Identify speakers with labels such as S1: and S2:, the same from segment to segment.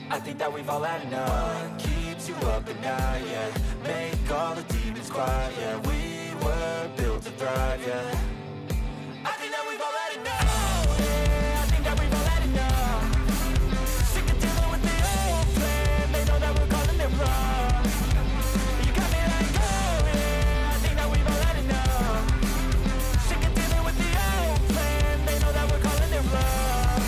S1: I think that we've all had enough. What keeps you up at night, yeah? Make all the demons quiet, yeah. We were built to thrive, yeah. I think that we've all had enough. Yeah, I think that we've all had enough. Sick of dealing with the old plan. They know that we're calling it wrong. You got me like, oh yeah, I think that we've all had enough. Sick of dealing with the old plan. They know that we're calling it wrong.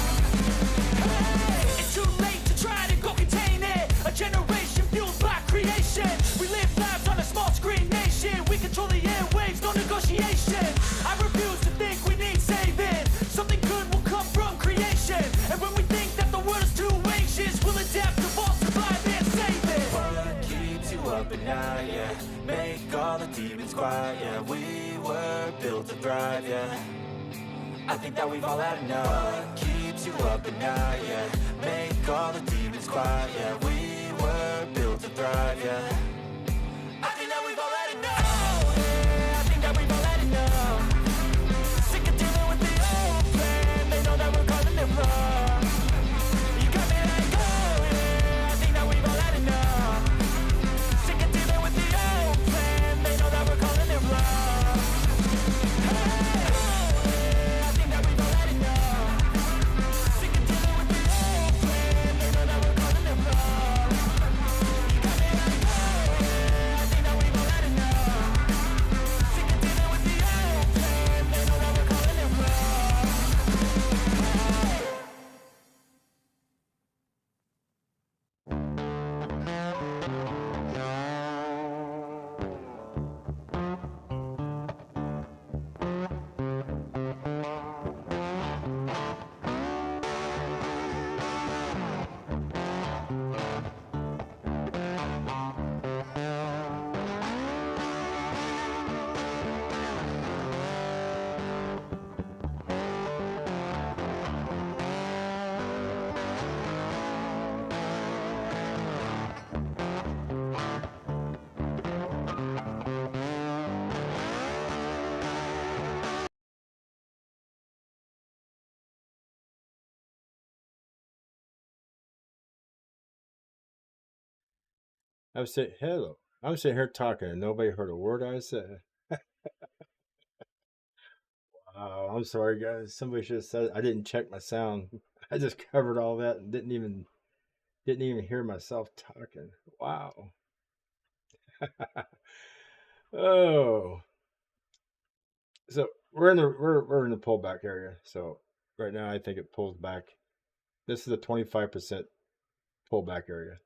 S1: Hey, it's too late to try to go contain it. A generation fueled by creation. We live lives on a small screen nation. We control the airwaves, no negotiation. I refuse to think we need saving. Something good will come from creation. And when we think that the world is too anxious, we'll adapt, evolve, survive and save it. What keeps you up at night, yeah? Make all the demons quiet, yeah. We were built to thrive, yeah. I think that we've all had enough. What keeps you up at night, yeah? Make all the demons quiet, yeah. We were built to thrive, yeah. I think that we've all had enough. Yeah, I think that we've all had enough. Sick of dealing with the old plan. They know that we're calling it wrong. You got me like, oh yeah, I think that we've all had enough. Sick of dealing with the old plan. They know that we're calling it wrong. Hey, oh yeah, I think that we've all had enough. Sick of dealing with the old plan. They know that we're calling it wrong. You got me like, oh
S2: I was saying hello. I'm sitting here talking and nobody heard a word I said. Oh, I'm sorry, guys. Somebody should have said it. I didn't check my sound. I just covered all that and didn't even hear myself talking. Wow. Oh, so we're in the pullback area. So right now, I think it pulls back. This is a 25% pullback area.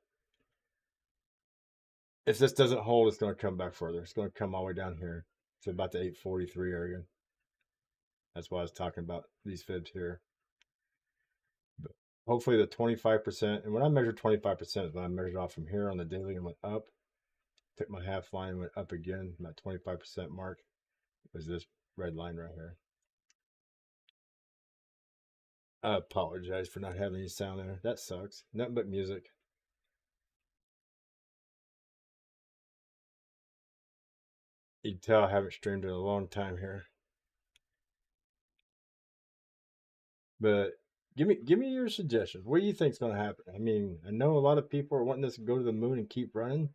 S2: If this doesn't hold, it's going to come back further. It's going to come all the way down here to about the 843 area. That's why I was talking about these fibs here. But hopefully the 25%, and when I measure 25% is when I measured off from here on the daily and went up, took my half line and went up again. My 25% mark was this red line right here. I apologize for not having any sound there. That sucks. Nothing but music. You can tell I haven't streamed in a long time here. But give me your suggestions. What do you think's going to happen? I mean, I know a lot of people are wanting this to go to the moon and keep running,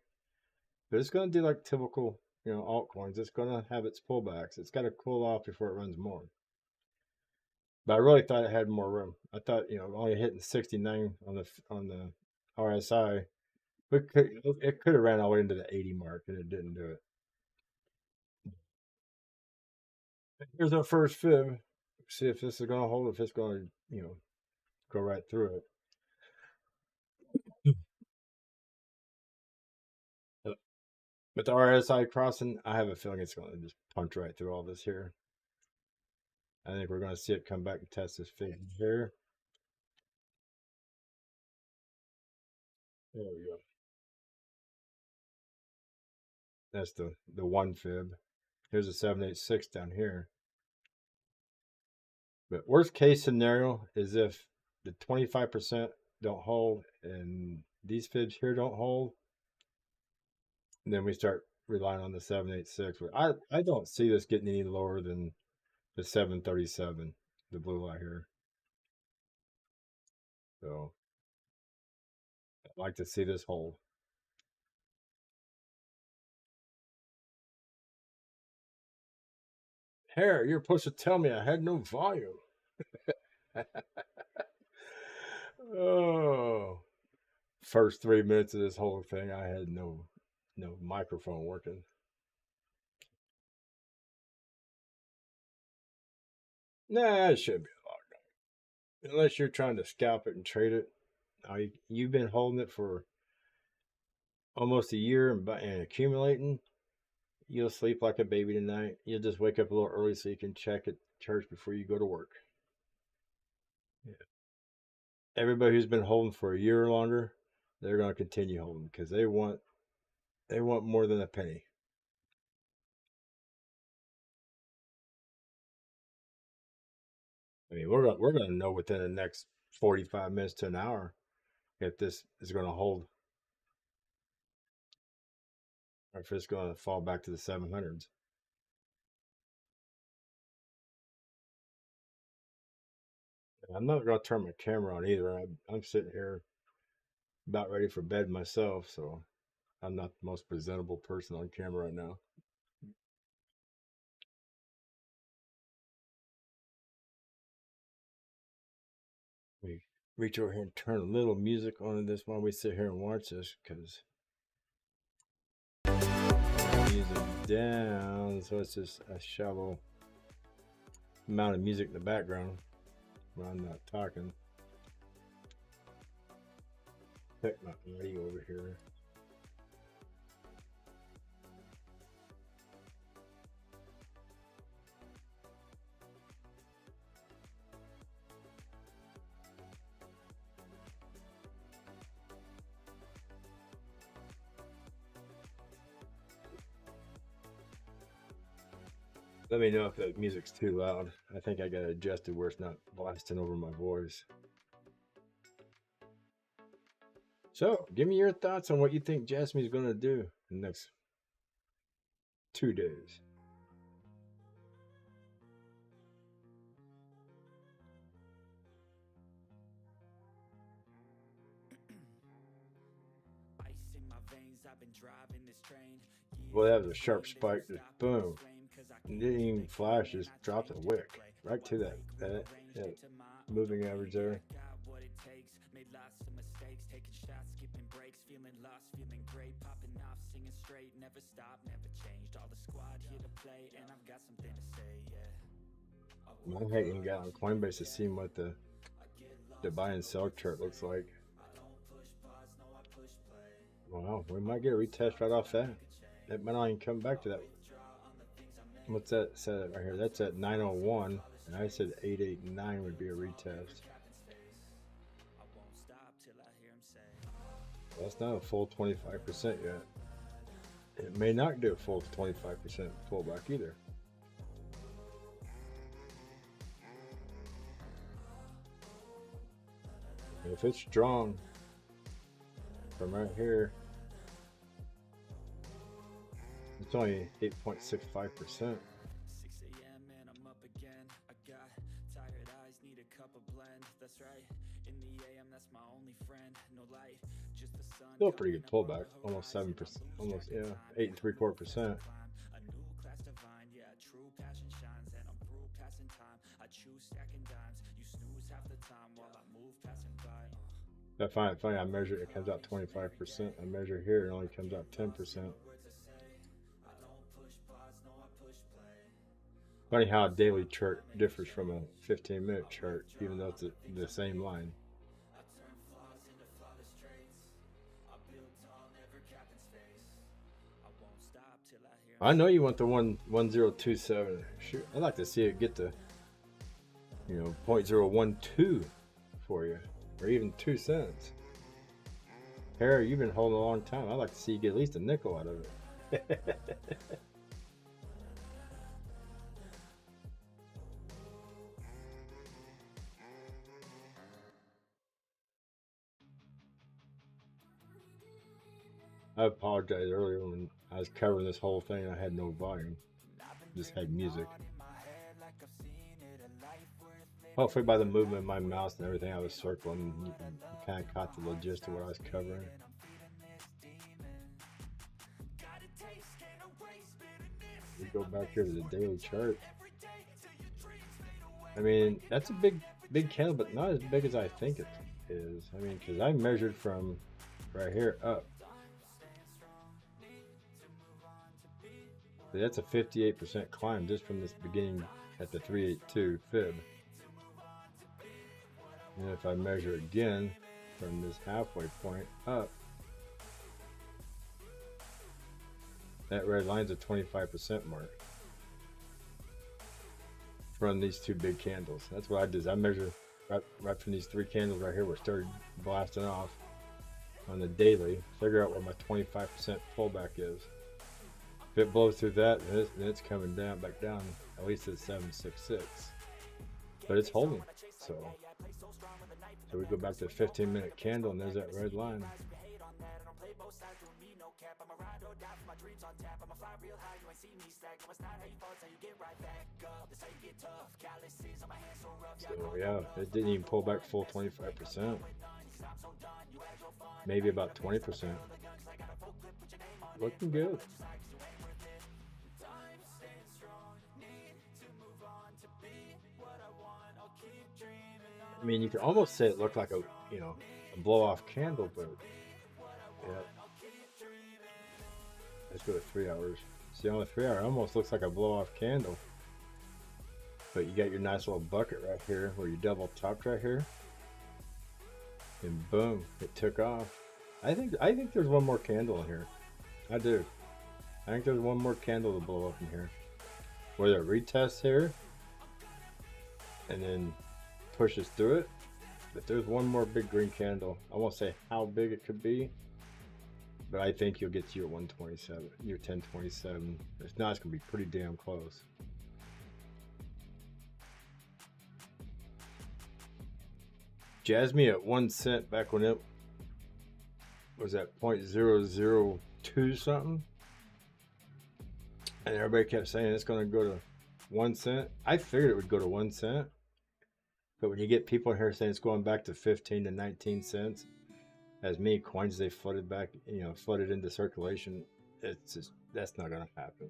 S2: but it's going to do like typical, altcoins. It's going to have its pullbacks. It's got to cool off before it runs more. But I really thought it had more room. I thought, only hitting 69 on the RSI, but it could have ran all the way into the 80 mark, and it didn't do it. Here's our first fib. See if this is going to hold, if it's going to, go right through it. With the RSI crossing, I have a feeling it's going to just punch right through all this here. I think we're going to see it come back and test this fib here. There we go. That's the one fib. Here's a 786 down here. But worst case scenario is if the 25% don't hold and these fibs here don't hold, and then we start relying on the 786. But I don't see this getting any lower than the 737, the blue line here. So I'd like to see this hold. Harry, you're supposed to tell me I had no volume. Oh, first 3 minutes of this whole thing, I had no microphone working. Nah, it should be a lot. Unless you're trying to scalp it and trade it. You've been holding it for almost a year and accumulating. You'll sleep like a baby tonight. You'll just wake up a little early so you can check at church before you go to work. Yeah. Everybody who's been holding for a year or longer, they're going to continue holding because they want more than a penny. I mean, we're going to know within the next 45 minutes to an hour if this is going to hold or if it's going to fall back to the 700s. I'm not going to turn my camera on either. I'm sitting here about ready for bed myself, so I'm not the most presentable person on camera right now. We reach over here and turn a little music on this while we sit here and watch this because music down, so it's just a shallow amount of music in the background when I'm not talking. Check my audio over here. Let me know if the music's too loud. I think I got it adjusted where it's not blasting over my voice. So, give me your thoughts on what you think Jasmy's going to do in the next 2 days.
S1: Ice in my veins, I've been
S2: Well, that was a sharp spike, just boom. And didn't even flash, just dropped a wick right to that moving average there.
S1: Made lots of mistakes, taking shots, skipping breaks, feeling lost, feeling great, popping off, singing straight, never stopped, never changed. All the squad here to play, and I've got something to say, yeah.
S2: I haven't got on Coinbase to see what the buy and sell chart looks like. Wow, we might get a retest right off that. That might not even come back to that. What's that set right here? That's at 901, and I said 889 would be a retest. That's not a full 25% yet. It may not do a full 25% pullback either. And if it's strong from right here, it's only 8.65%.
S1: 6 a.m. and I'm up again. I got tired eyes, need a cup of blend. That's right. In the AM, that's my only friend. No light, just the sun.
S2: Still a pretty good pullback, almost 7%, almost 8 3/4%.
S1: A new class divine, yeah, true passion shines, and I'm through passing time. I choose stacking dimes. You snooze half the time while I move passing by.
S2: I find it funny. I measure it comes out 25%. I measure here, it only comes out 10%. Funny how a daily chart differs from a 15-minute chart, even though it's the same line. I know you want the 1027. Shoot, I'd like to see it get to, 0.012 for you, or even 2 cents. Harry, you've been holding a long time. I'd like to see you get at least a nickel out of it. I apologize earlier when I was covering this whole thing. I had no volume, just had music. Hopefully by the movement of my mouse and everything I was circling, you kind of caught the gist of what I was covering. We go back here to the daily chart. I mean, that's a big candle, but not as big as I think it is. I mean, because I measured from right here up. But that's a 58% climb just from this beginning at the 382 fib. And if I measure again from this halfway point up, that red line's a 25% mark from these two big candles. That's what I did. I measured right from these three candles right here where it started blasting off on the daily. Figure out what my 25% pullback is. If it blows through that, then it's coming down, back down, at least at 766. But it's holding. So we go back to the 15-minute candle, and there's that red line. So yeah, it didn't even pull back full 25%. Maybe about 20%. Looking good. I mean, you could almost say it looked like a blow-off candle, but yeah. Let's go to 3 hours. See, on the 3 hour, it almost looks like a blow-off candle. But you got your nice little bucket right here where you double topped right here, and boom, it took off. I think there's one more candle in here. I do. I think there's one more candle to blow up in here. Whether it retests here and then pushes through it, but there's one more big green candle. I won't say how big it could be, but I think you'll get to your 127, your 1027. If not, it's gonna be pretty damn close. Jasmy at 1 cent back when it was at 0.002 something, and everybody kept saying it's going to go to 1 cent. I figured it would go to 1 cent, but when you get people in here saying it's going back to 15 to 19 cents, as many coins they flooded back, flooded into circulation, it's just, that's not going to happen.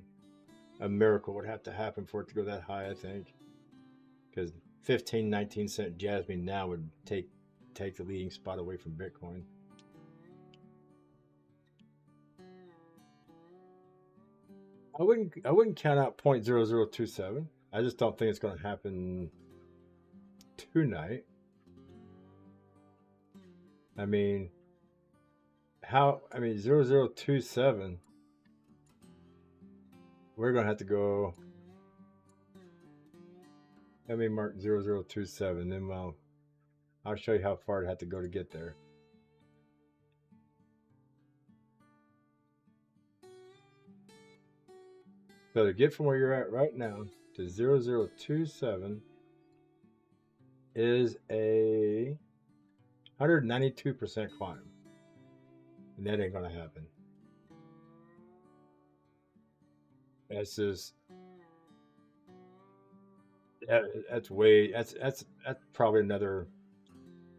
S2: A miracle would have to happen for it to go that high, I think. Because 15, 19 cent Jasmy now would take the leading spot away from Bitcoin. I wouldn't count out 0.0027. I just don't think it's going to happen tonight. I mean, 0027, we're going to have to go. Let me mark 0027, then I'll show you how far it had to go to get there. So to get from where you're at right now to 0027 is a 192% climb. And that ain't gonna happen. That's just that's probably another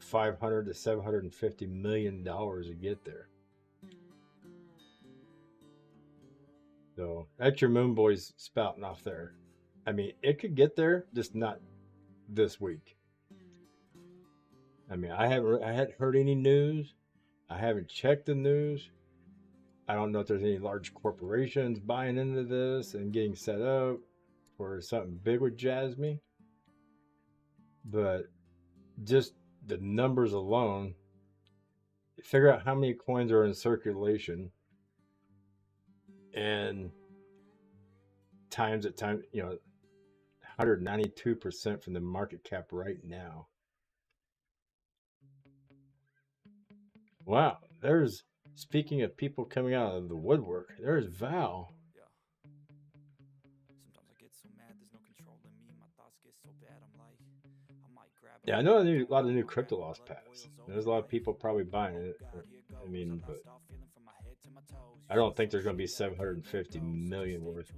S2: $500 to $750 million to get there. So that's your moon boys spouting off there. I mean, it could get there, just not this week. I mean, I hadn't heard any news. I haven't checked the news. I don't know if there's any large corporations buying into this and getting set up for something big with Jasmy. But just the numbers alone, figure out how many coins are in circulation and times 192% from the market cap right now. Wow, speaking of people coming out of the woodwork, there's Val.
S1: Yeah. Sometimes I get so mad there's no controlling me. My thoughts get so bad I'm like, I might grab.
S2: Yeah, I know a lot of new Cryptoholics paths. There's a lot of people probably buying it. I mean, but I don't think there's going to be 750 million worth.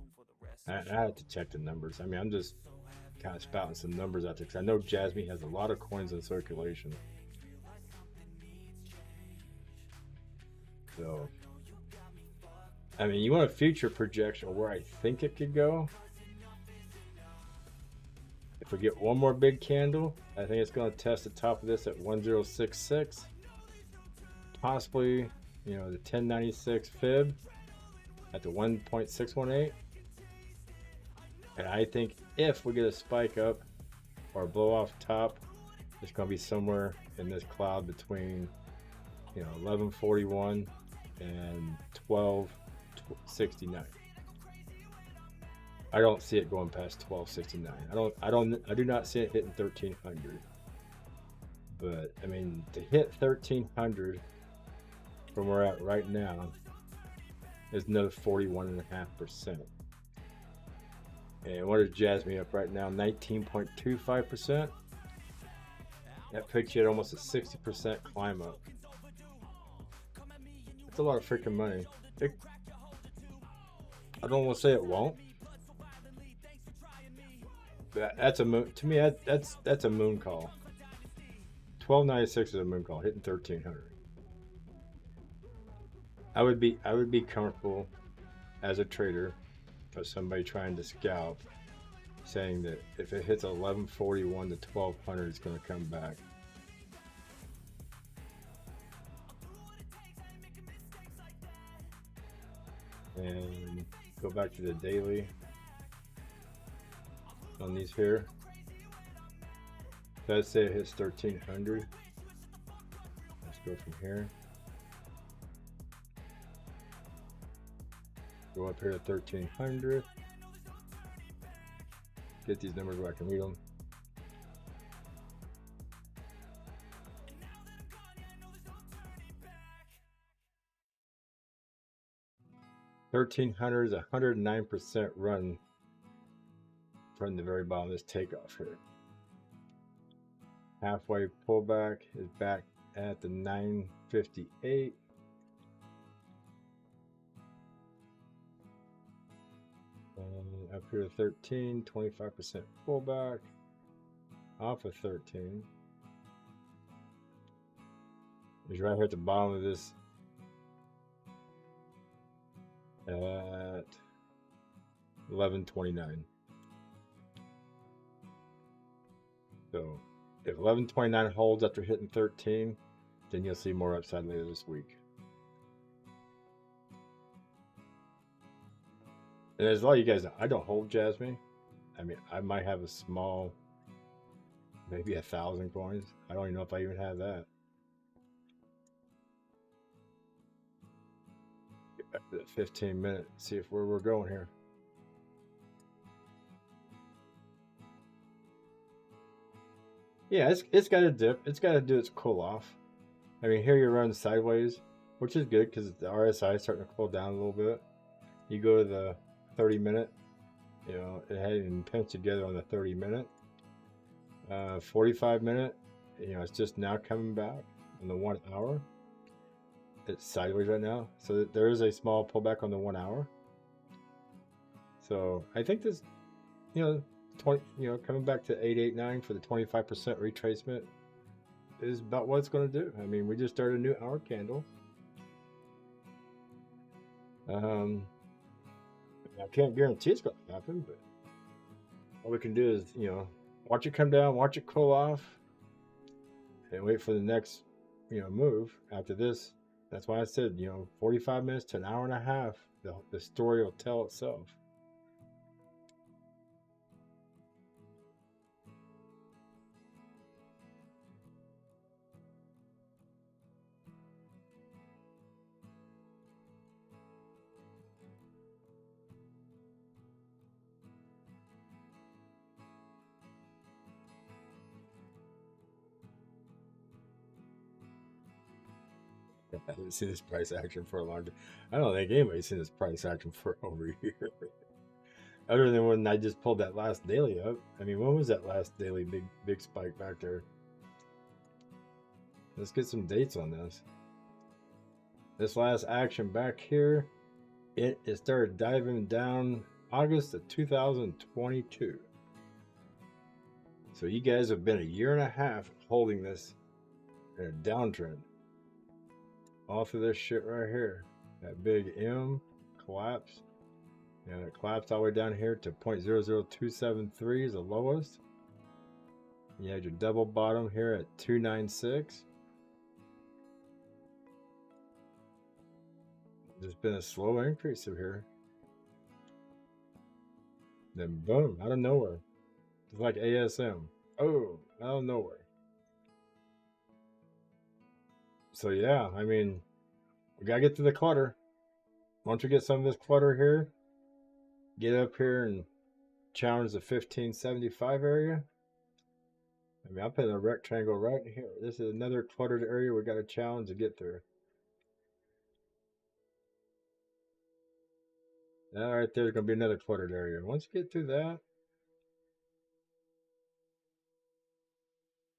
S2: I have to check the numbers. I mean, I'm just kind of spouting some numbers out there because I know Jasmy has a lot of coins in circulation. So, I mean, you want a future projection of where I think it could go? If we get one more big candle, I think it's going to test the top of this at 1066. Possibly, the 1096 fib at the 1.618. And I think if we get a spike up or blow off top, it's going to be somewhere in this cloud between 1141 and 1269. I don't see it going past 1269. I do not see it hitting 1300. But I mean, to hit 1300 from where we're at right now is another 41.5%. And what is Jasmy up right now? 19.25%. That puts you at almost a 60% climb up. That's a lot of freaking money. I don't want to say it won't. But that's a moon. To me, that's a moon call. 1296 is a moon call, hitting 1300. I would be comfortable as a trader for somebody trying to scalp, saying that if it hits 1141 to 1200, it's going to come back. And go back to the daily on these here. So I'd say it hits 1300. Let's go from here. Go up here to 1300. Get these numbers where I can read them. $1,300 is 109% run from the very bottom of this takeoff here. Halfway pullback is back at the 958. And up here to 13, 25% pullback off of 13. Is right here at the bottom of this at 11:29. So if 11:29 holds after hitting 13, then you'll see more upside later this week. And as a lot of you guys know, I don't hold Jasmy. I mean, I might have a small, maybe 1,000 coins. I don't even know if I even have that. Get back to that 15-minute, see if where we're going here. Yeah, it's got to dip. It's got to do its cool off. I mean, here you're running sideways, which is good because the RSI is starting to cool down a little bit. You go to the 30-minute, you know, it hadn't even pinched together on the 30-minute. 45-minute, you know, it's just now coming back on the 1 hour. It's sideways right now, so there is a small pullback on the 1 hour. So I think this, you know, coming back to 889 for the 25% retracement is about what it's going to do. I mean, we just started a new hour candle. I can't guarantee it's going to happen, but all we can do is, you know, watch it come down, watch it cool off, and wait for the next, you know, move after this. That's why I said, you know, 45 minutes to an hour and a half, the story will tell itself. I haven't seen this price action for a long time. I don't think anybody's seen this price action for over a year. Other than when I just pulled that last daily up. I mean, when was that last daily big spike back there? Let's get some dates on this. This last action back here, it started diving down August of 2022. So you guys have been a year and a half holding this in a downtrend. Off of this shit right here. That big M collapse. And it collapsed all the way down here to 0.00273 is the lowest. You had your double bottom here at 296. There's been a slow increase of here. Then boom, out of nowhere. It's like ASM. Oh, out of nowhere. So yeah, I mean, we gotta get to the clutter. Once we get some of this clutter here, get up here and challenge the 1575 area. I mean, I'm putting a rectangle right here. This is another cluttered area we got to challenge to get through. That right there is going to be another cluttered area. Once you get through that,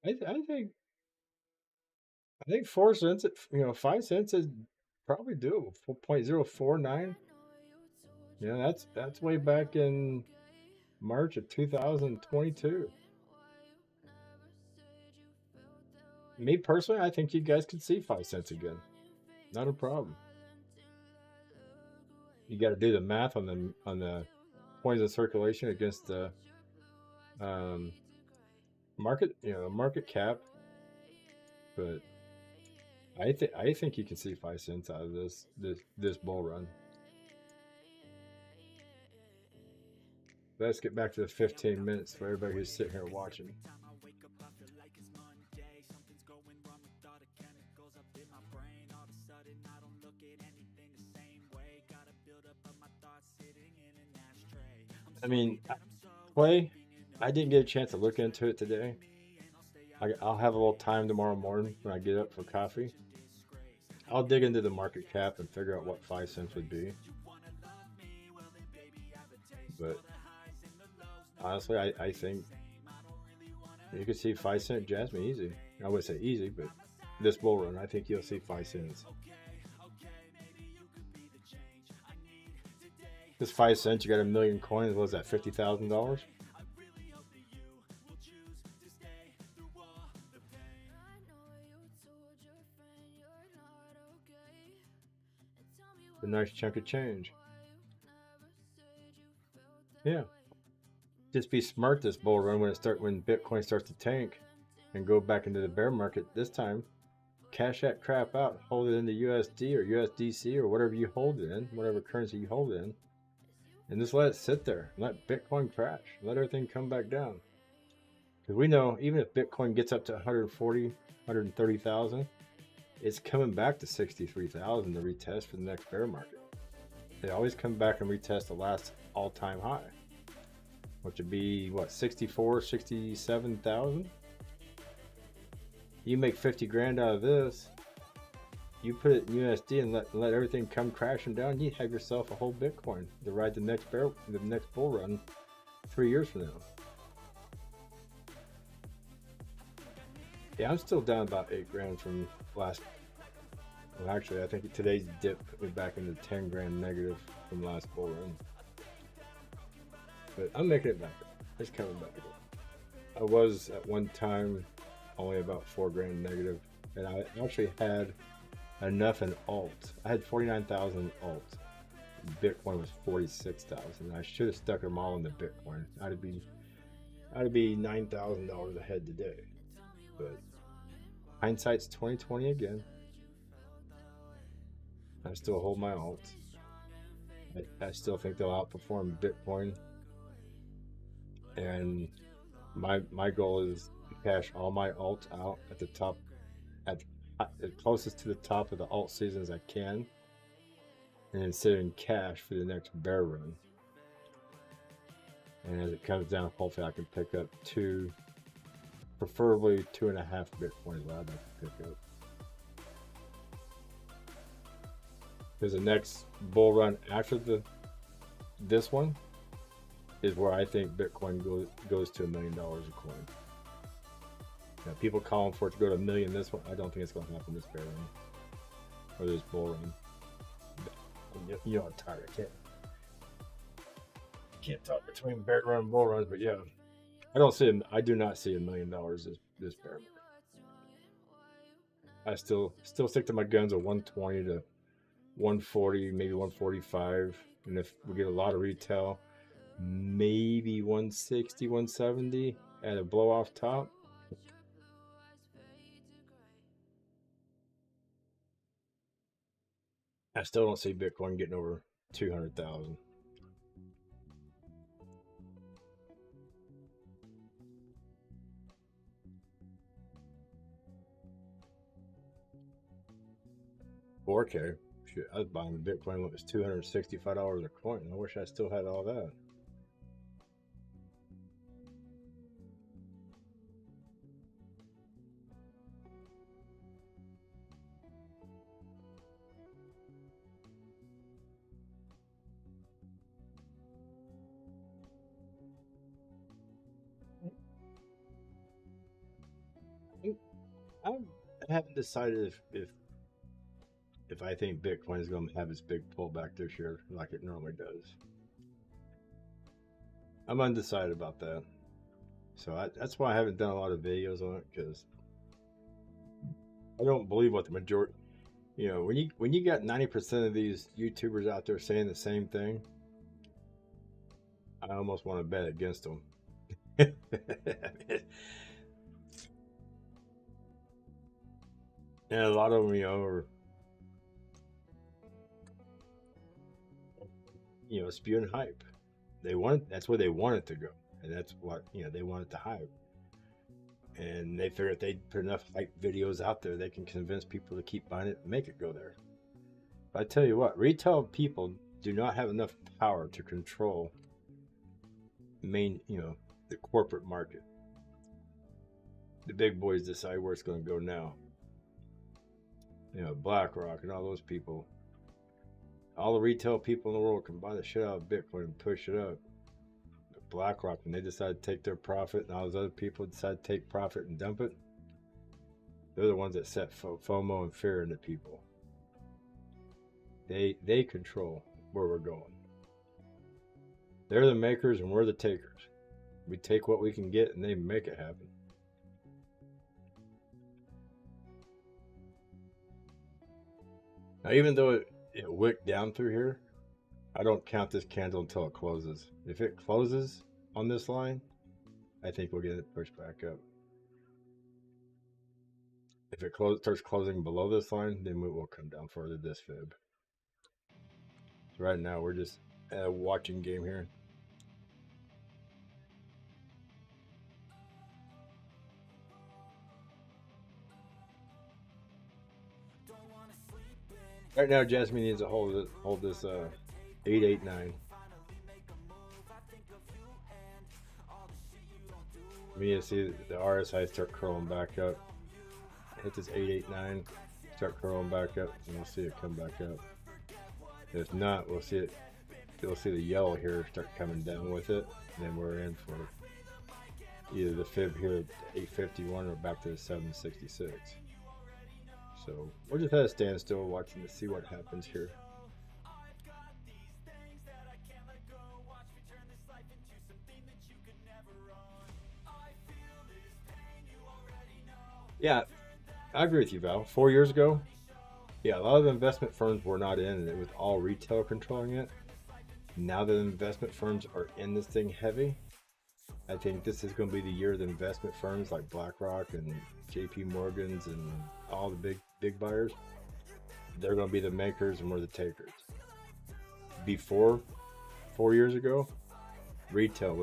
S2: I think 4 cents, you know, 5 cents is probably doable. 0.049. You know, that's way back in March of 2022. Me personally, I think you guys could see 5 cents again. Not a problem. You got to do the math on the coins in circulation against the market, you know, market cap. But I think you can see 5 cents out of this bull run. Let's get back to the 15 minutes for everybody who's sitting here watching. I mean, Clay, I didn't get a chance to look into it today. I'll have a little time tomorrow morning when I get up for coffee. I'll dig into the market cap and figure out what 5 cents would be. But honestly, I think you could see 5 cent Jasmy easy. I would say easy, but this bull run, I think you'll see 5 cents. This 5 cents, you got a million coins. What was that, $50,000? A nice chunk of change. Yeah. Just be smart this bull run when Bitcoin starts to tank and go back into the bear market this time. Cash that crap out, hold it into USD or USDC or whatever you hold it in, whatever currency you hold it in, and just let it sit there. Let Bitcoin crash. Let everything come back down. Because we know even if Bitcoin gets up to 140, 130,000, it's coming back to 63,000 to retest for the next bear market. They always come back and retest the last all-time high, which would be what, 64, 67,000. You make 50 grand out of this, you put it in USD and let everything come crashing down, you have yourself a whole Bitcoin to ride the next bull run 3 years from now. Yeah, I'm still down about 8 grand from last. Well, actually, I think today's dip put me back into 10 grand negative from last bull run. But I'm making it back. It's coming back. I was at one time only about 4 grand negative, and I actually had enough in alt. I had 49,000 in alt. Bitcoin was 46,000. I should have stuck them all into Bitcoin. I'd be $9,000 ahead today. But hindsight's 2020 again. I still hold my alts. I still think they'll outperform Bitcoin. And my goal is to cash all my alts out at the top, at closest to the top of the alt season as I can, and then sit in cash for the next bear run. And as it comes down, hopefully I can pick up preferably 2.5 Bitcoin that I'd like to pick up. Because the next bull run after this one is where I think Bitcoin goes to $1 million a coin. Now, people calling for it to go to $1 million this one. I don't think it's going to happen this bear run or this bull run. You know, I'm tired. I can't talk between bear run and bull runs, but yeah, I do not see $1 million this bear run. I still stick to my guns of 120 to 140, maybe 145, and if we get a lot of retail, maybe 160, 170 at a blow off top. I still don't see Bitcoin getting over 200,000. $4K. Shit, I was buying Bitcoin when it was $265 a coin. I wish I still had all that. I haven't decided if I think Bitcoin is going to have its big pullback this year like it normally does. I'm undecided about that. So that's why I haven't done a lot of videos on it, because I don't believe what the majority, you know, when you got 90% of these YouTubers out there saying the same thing, I almost want to bet against them. And a lot of them, are spewing hype. That's where they want it to go, and that's what they want it to hype. And they figure if they put enough hype videos out there, they can convince people to keep buying it and make it go there. But I tell you what, retail people do not have enough power to control the corporate market. The big boys decide where it's going to go now. BlackRock and all those people. All the retail people in the world can buy the shit out of Bitcoin and push it up. But BlackRock, when they decide to take their profit and all those other people decide to take profit and dump it, they're the ones that set FOMO and fear into people. They control where we're going. They're the makers and we're the takers. We take what we can get and they make it happen. Now, even though it wicked down through here, I don't count this candle until it closes. If it closes on this line, I think we'll get it pushed back up. If it starts closing below this line, then we will come down further this fib. So right now we're just at a watching game here. Right now, Jasmy needs to hold this 889. We need to see the RSI start curling back up. Hit this 889, start curling back up, and we'll see it come back up. If not, we'll see it. You'll see the yellow here start coming down with it, and then we're in for either the fib here at 851 or back to the 766. So we're just at a standstill watching to see what happens here. Yeah, I agree with you, Val. 4 years ago, yeah, a lot of investment firms were not in, and it was all retail controlling it. Now that investment firms are in this thing heavy, I think this is going to be the year that investment firms like BlackRock and JP Morgan's and all the big buyers, they're going to be the makers and we're the takers. Before 4 years ago, retail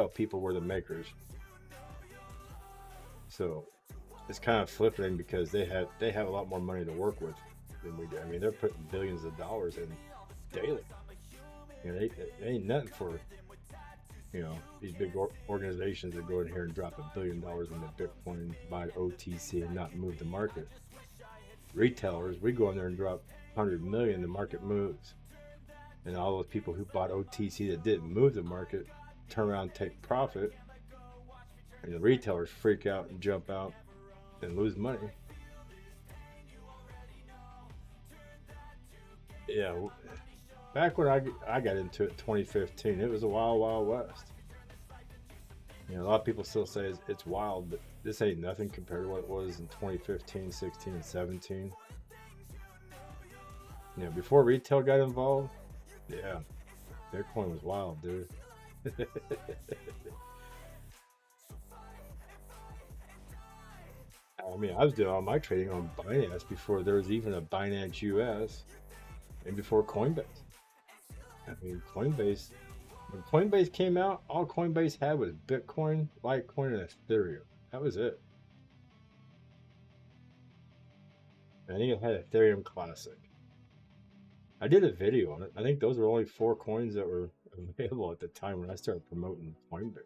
S2: people were the makers. So it's kind of flipping because they have a lot more money to work with than we do. I mean, they're putting billions of dollars in daily. You know, they ain't nothing for, you know, these big organizations that go in here and drop $1 billion into Bitcoin, buy OTC, and not move the market. Retailers, we go in there and drop 100 million, the market moves, and all those people who bought OTC that didn't move the market turn around and take profit, and the retailers freak out and jump out and lose money. Yeah. Back when I got into it in 2015, it was a wild west. You know, a lot of people still say it's wild, but this ain't nothing compared to what it was in 2015, 16, and 17. You know, before retail got involved, yeah, Bitcoin was wild, dude. I mean, I was doing all my trading on Binance before there was even a Binance US and before Coinbase. I mean, Coinbase, when Coinbase came out, all Coinbase had was Bitcoin, Litecoin, and Ethereum. That was it. I think it had Ethereum Classic. I did a video on it. I think those were only 4 coins that were available at the time when I started promoting Coinbase.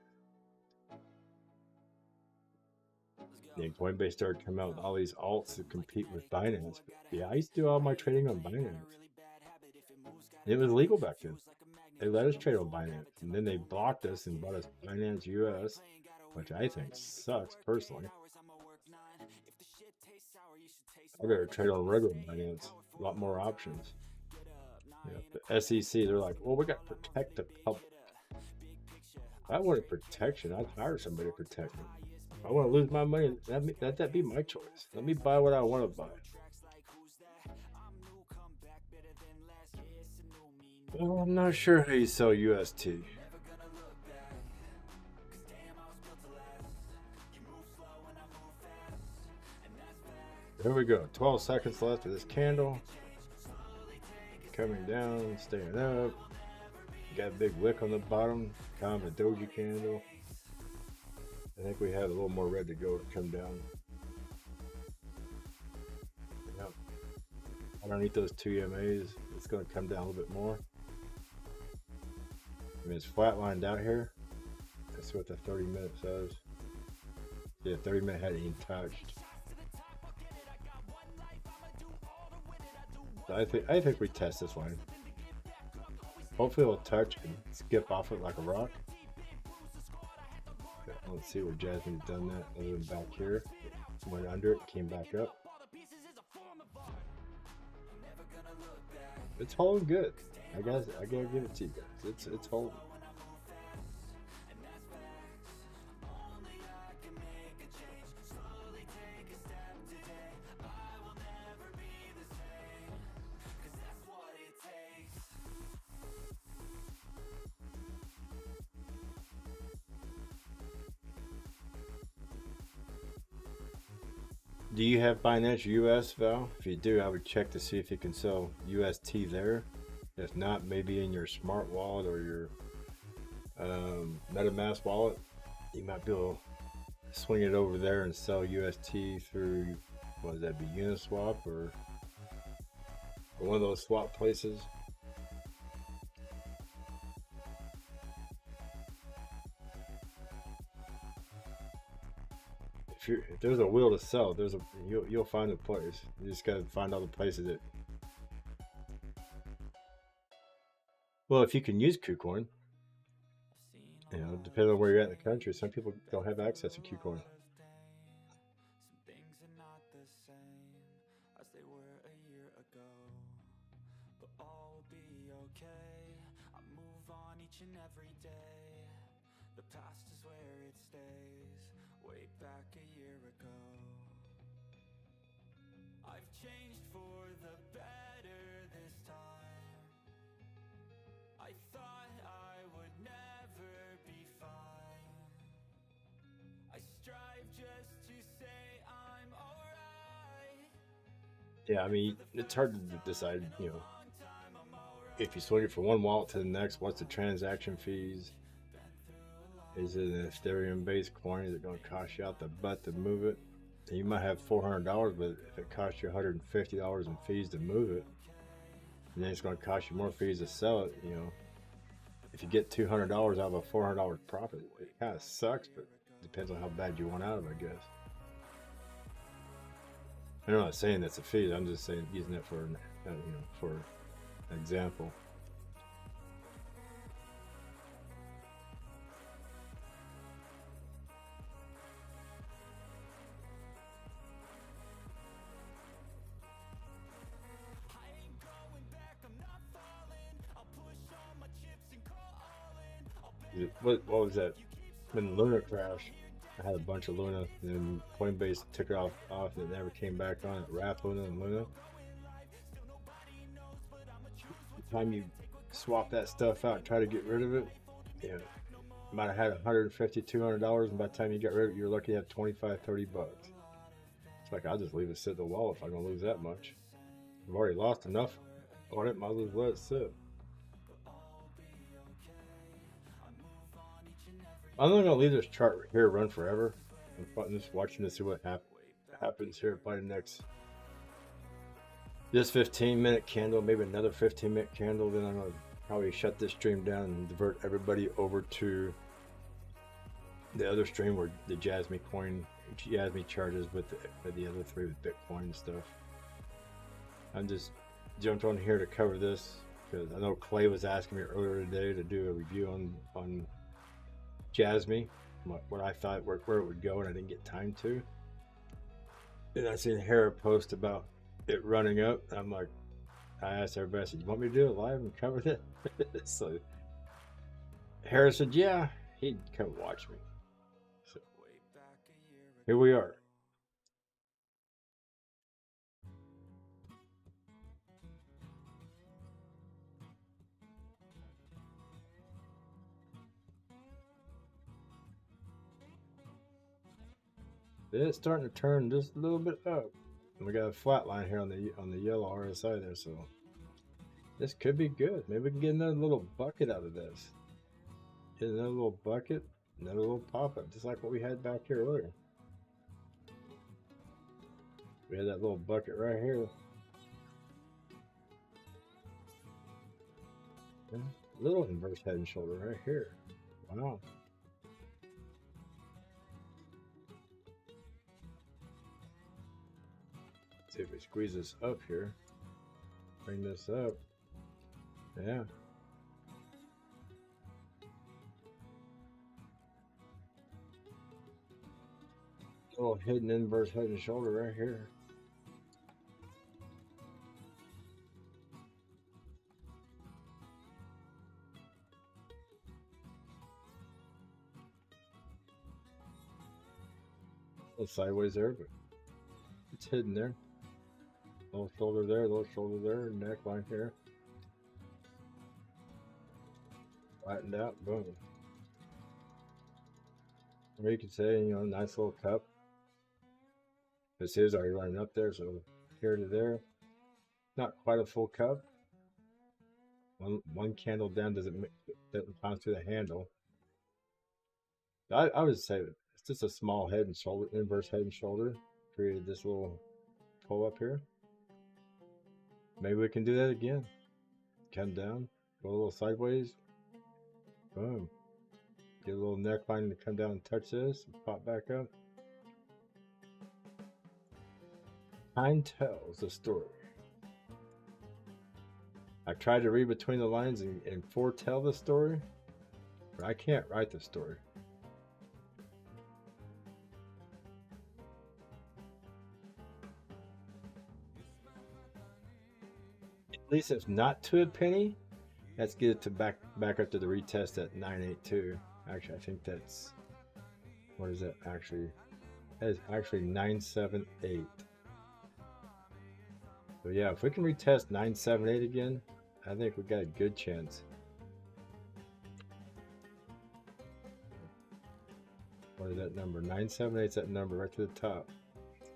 S2: Then Coinbase started coming out with all these alts to compete with Binance. But yeah, I used to do all my trading on Binance. It was legal back then. They let us trade on Binance, and then they blocked us and bought us Binance US, which I think sucks personally. I better trade on regular Binance. A lot more options. You know, the SEC, they're like, well, we got to protect the public. If I wanted protection, I'd hire somebody to protect me. If I want to lose my money, let that be my choice. Let me buy what I want to buy. Well, I'm not sure how you sell UST. There we go. 12 seconds left of this candle. Coming down, staying up. Got a big wick on the bottom. Kind of a doji candle. I think we have a little more red to go to come down. Yep. Underneath those 2 EMAs, it's going to come down a little bit more. I mean, it's flatlined out here. That's what the 30-minute says. Yeah, 30-minute hadn't even touched. So I think we test this line. Hopefully it'll touch and skip off it like a rock. Okay, let's see where Jasmy's done that other than back here. Went under it, came back up. It's holding good. I gotta give it to you guys. It's holding. Do you have Binance US, Val? If you do, I would check to see if you can sell UST there. If not, maybe in your smart wallet or your MetaMask wallet, you might be able to swing it over there and sell UST through, what would that be, Uniswap or one of those swap places. If there's a will to sell, you'll find a place. You just gotta find all the places that. Well, if you can use KuCoin, you know, depending on where you're at in the country, some people don't have access to KuCoin.
S1: Changed for the better this time. I thought I would never be fine. I strive just to say I'm alright.
S2: Yeah, I mean, it's hard to decide, you know, if you swing it from one wallet to the next, what's the transaction fees? Is it an Ethereum based coin? Is it going to cost you out the butt to move it? You might have $400, but if it costs you $150 in fees to move it, and then it's going to cost you more fees to sell it, you know, if you get $200 out of a $400 profit, it kind of sucks, but it depends on how bad you want out of it, I guess. I'm not saying that's a fee. I'm just saying using it for, you know, for an example. What was that? When Luna crashed, I had a bunch of Luna, and then Coinbase took it off, and it never came back on. It wrapped Luna and Luna. The time you swap that stuff out and try to get rid of it, you know, you might have had $150, $200, and by the time you got rid of it, you're lucky to have 25, 30 bucks. It's like, I'll just leave it sit in the wall if I'm gonna lose that much. I've already lost enough on it, might as well let it sit. I'm not gonna leave this chart here run forever. I'm just watching to see what happens here by the next. This 15-minute candle, maybe another 15-minute candle. Then I'm gonna probably shut this stream down and divert everybody over to the other stream where the Jasmy charges with the other three with Bitcoin and stuff. I'm just jumped on here to cover this because I know Clay was asking me earlier today to do a review on Jasmy, what I thought where it would go, and I didn't get time to. And I seen Hera post about it running up. I'm like, I asked everybody, I said, you want me to do it live and cover it? So Hera said, yeah, he'd come watch me. So here we are. It's starting to turn just a little bit up. And we got a flat line here on the yellow RSI there, so this could be good. Maybe we can get another little bucket out of this. Get another little bucket, another little pop-up, just like what we had back here earlier. We had that little bucket right here. Yeah, little inverse head and shoulder right here. Wow. See if we squeeze this up here. Bring this up. Yeah. Little hidden inverse head and shoulder right here. A little sideways there, but it's hidden there. Little shoulder there, little shoulder there, neckline here. Flattened out, boom. Or you could say, you know, nice little cup. This is already running up there, so here to there. Not quite a full cup. One candle down doesn't pass through the handle. I would say it's just a small head and shoulder, inverse head and shoulder. Created this little pull up here. Maybe we can do that again. Come down, go a little sideways. Boom. Get a little neckline to come down and touch this, and pop back up. Time tells the story. I tried to read between the lines and foretell the story, but I can't write the story. At least if not to a penny, let's get it to back up to the retest at 982. Actually, I think that's, what is that actually? That is actually 978. So yeah, if we can retest 978 again, I think we got a good chance. What is that number? 978 is that number right to the top. So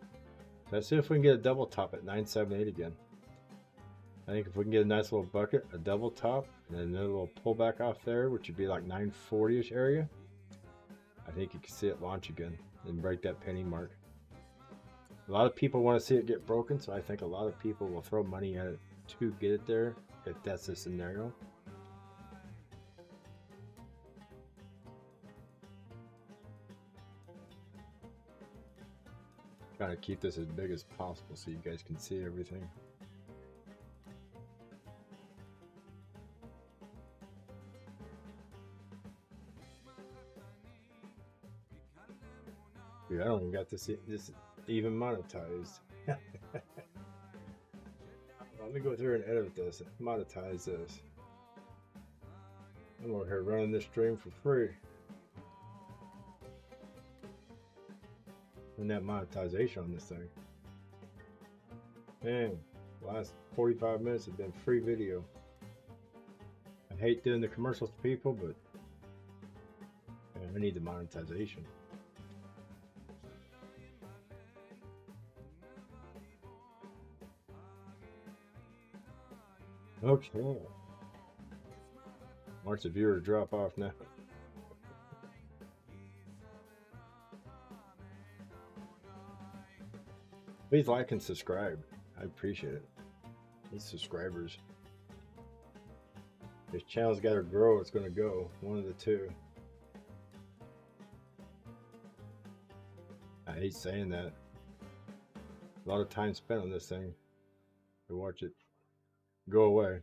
S2: let's see if we can get a double top at 978 again. I think if we can get a nice little bucket, a double top, and then another little pullback off there, which would be like 940-ish area, I think you can see it launch again and break that penny mark. A lot of people want to see it get broken, so I think a lot of people will throw money at it to get it there, if that's the scenario. Trying to keep this as big as possible so you guys can see everything. Dude, I don't even got this even monetized. Let me go through and edit this, monetize this. I'm over here running this stream for free. And that monetization on this thing. Man, last 45 minutes have been free video. I hate doing the commercials to people, but man, I need the monetization. Okay. Watch the viewer drop off now. Please like and subscribe. I appreciate it. These subscribers. This channel's got to grow. It's going to go. One of the two. I hate saying that. A lot of time spent on this thing to watch it go away.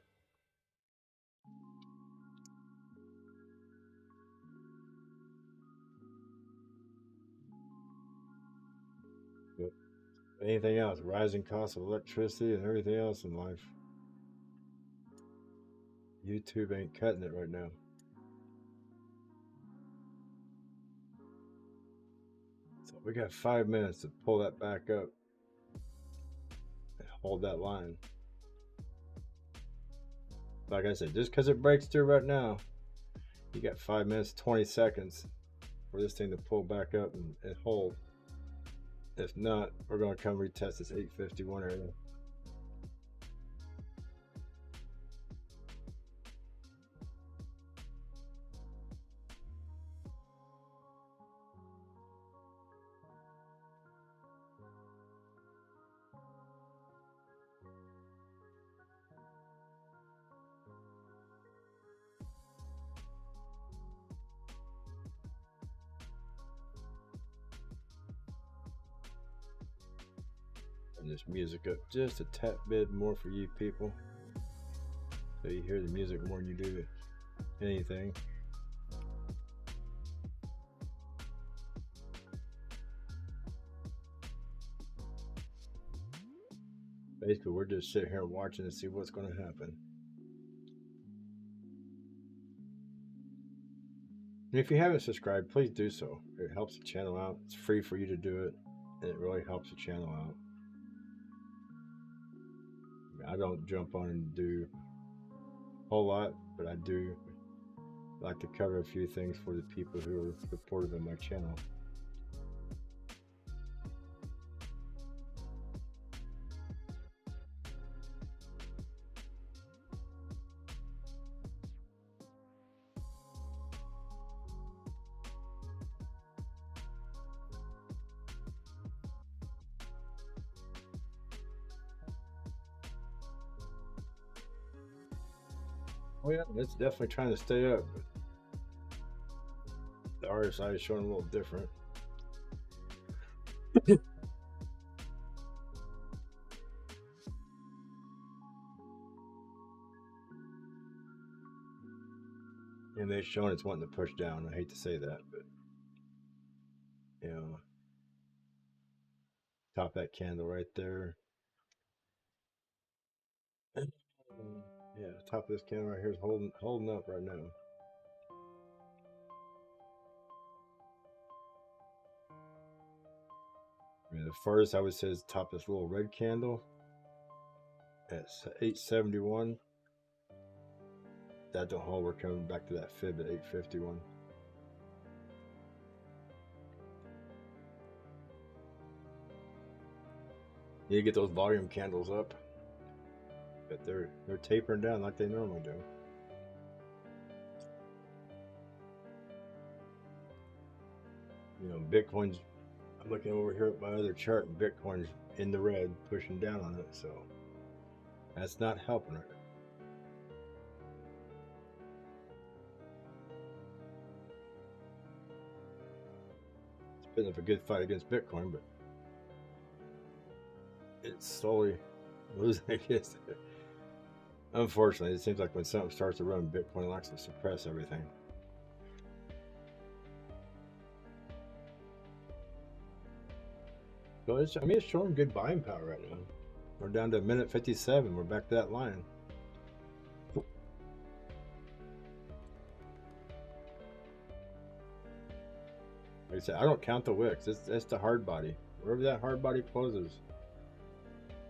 S2: But anything else, rising costs of electricity and everything else in life. YouTube ain't cutting it right now. So we got 5 minutes to pull that back up and hold that line. Like I said, just because it breaks through right now, you got 5 minutes, 20 seconds for this thing to pull back up and hold. If not, we're going to come retest this 851 area. And this music up just a tad bit more for you people, so you hear the music more than you do anything. Basically, we're just sitting here watching to see what's going to happen. And if you haven't subscribed, please do so. It helps the channel out. It's free for you to do it, and it really helps the channel out. I don't jump on and do a whole lot, but I do like to cover a few things for the people who are supportive of my channel. Oh yeah, it's definitely trying to stay up. The RSI is showing a little different. And they're showing it's wanting to push down. I hate to say that, but you know, top that candle right there. Yeah, top of this candle right here is holding up right now. I mean, the first I would say is top of this little red candle at 871. That don't hold. We're coming back to that fib at 851. You need to get those volume candles up, but they're tapering down like they normally do. You know, Bitcoin's. I'm looking over here at my other chart, and Bitcoin's in the red, pushing down on it. So that's not helping it. It's been a good fight against Bitcoin, but it's slowly losing against it. Unfortunately, it seems like when something starts to run, Bitcoin likes to suppress everything. So it's showing good buying power right now. We're down to a minute 57. We're back to that line. Like I said, I don't count the wicks. It's the hard body. Wherever that hard body closes,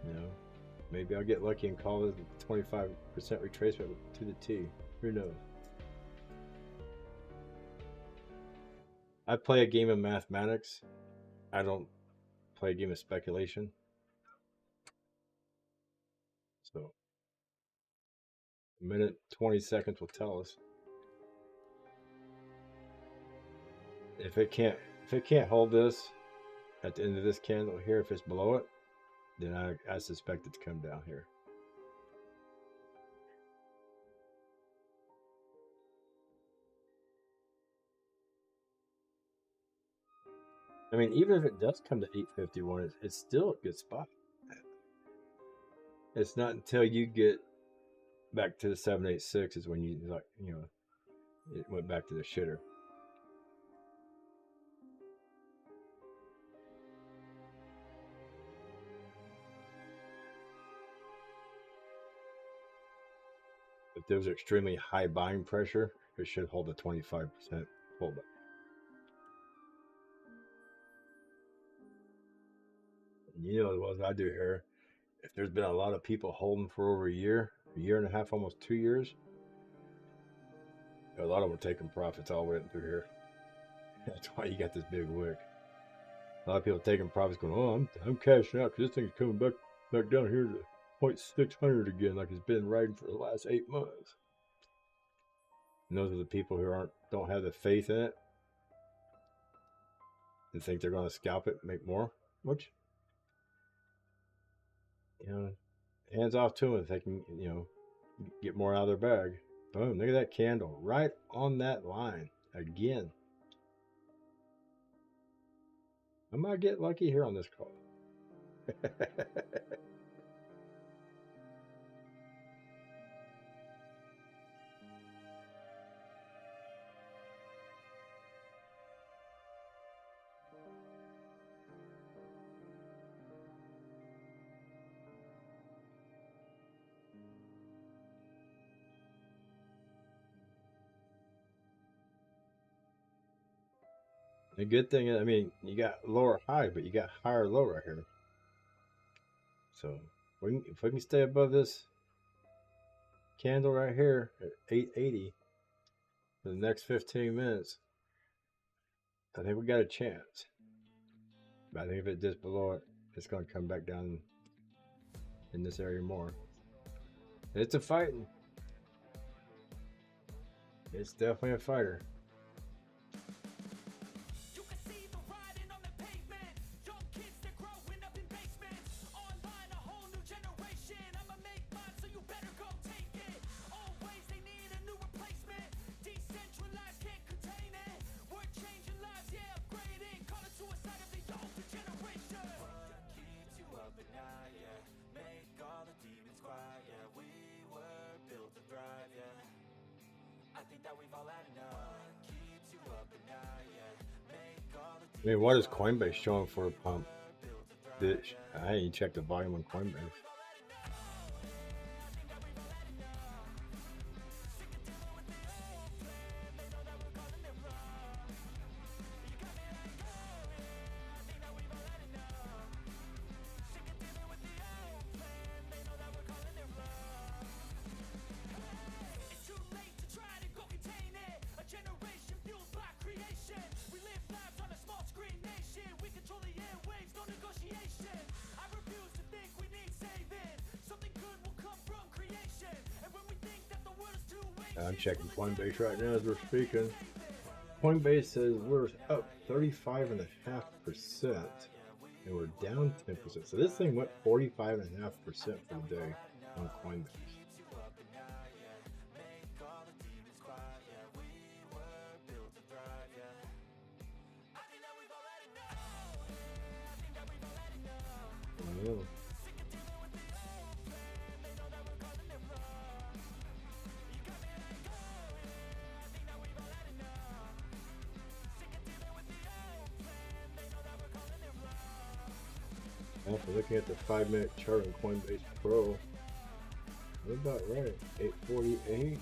S2: you know, maybe I'll get lucky and call it 25% retracement to the T. Who knows? I play a game of mathematics. I don't play a game of speculation. So, a minute 20 seconds will tell us. If it can't hold this at the end of this candle here, if it's below it, then I suspect it to come down here. I mean, even if it does come to 851, it's still a good spot. It's not until you get back to the 786 is when you it went back to the shitter. If there's extremely high buying pressure, it should hold a 25% pullback. And you know as well as I do here, if there's been a lot of people holding for over a year and a half, almost 2 years, a lot of them are taking profits all the way through here. That's why you got this big wick. A lot of people taking profits going, oh, I'm cashing out because this thing's coming back down here to 0.600 again, like it's been riding for the last 8 months. And those are the people who don't have the faith in it and think they're going to scalp it and make more, which, you know, hands off to them if they can, you know, get more out of their bag. Boom, look at that candle right on that line again. I might get lucky here on this call. The good thing is, I mean, you got lower high, but you got higher low right here. So if we can stay above this candle right here at 880 for the next 15 minutes, I think we got a chance. But I think if it dips below it, it's going to come back down in this area more. It's a fighting. It's definitely a fighter. I mean, what is Coinbase showing for a pump? I ain't checked the volume on Coinbase. I'm checking Coinbase right now as we're speaking. Coinbase says we're up 35.5% and we're down 10%. So this thing went 45.5% for the day on Coinbase. Oh. After looking at the 5-minute chart on Coinbase Pro, we're about right. 848.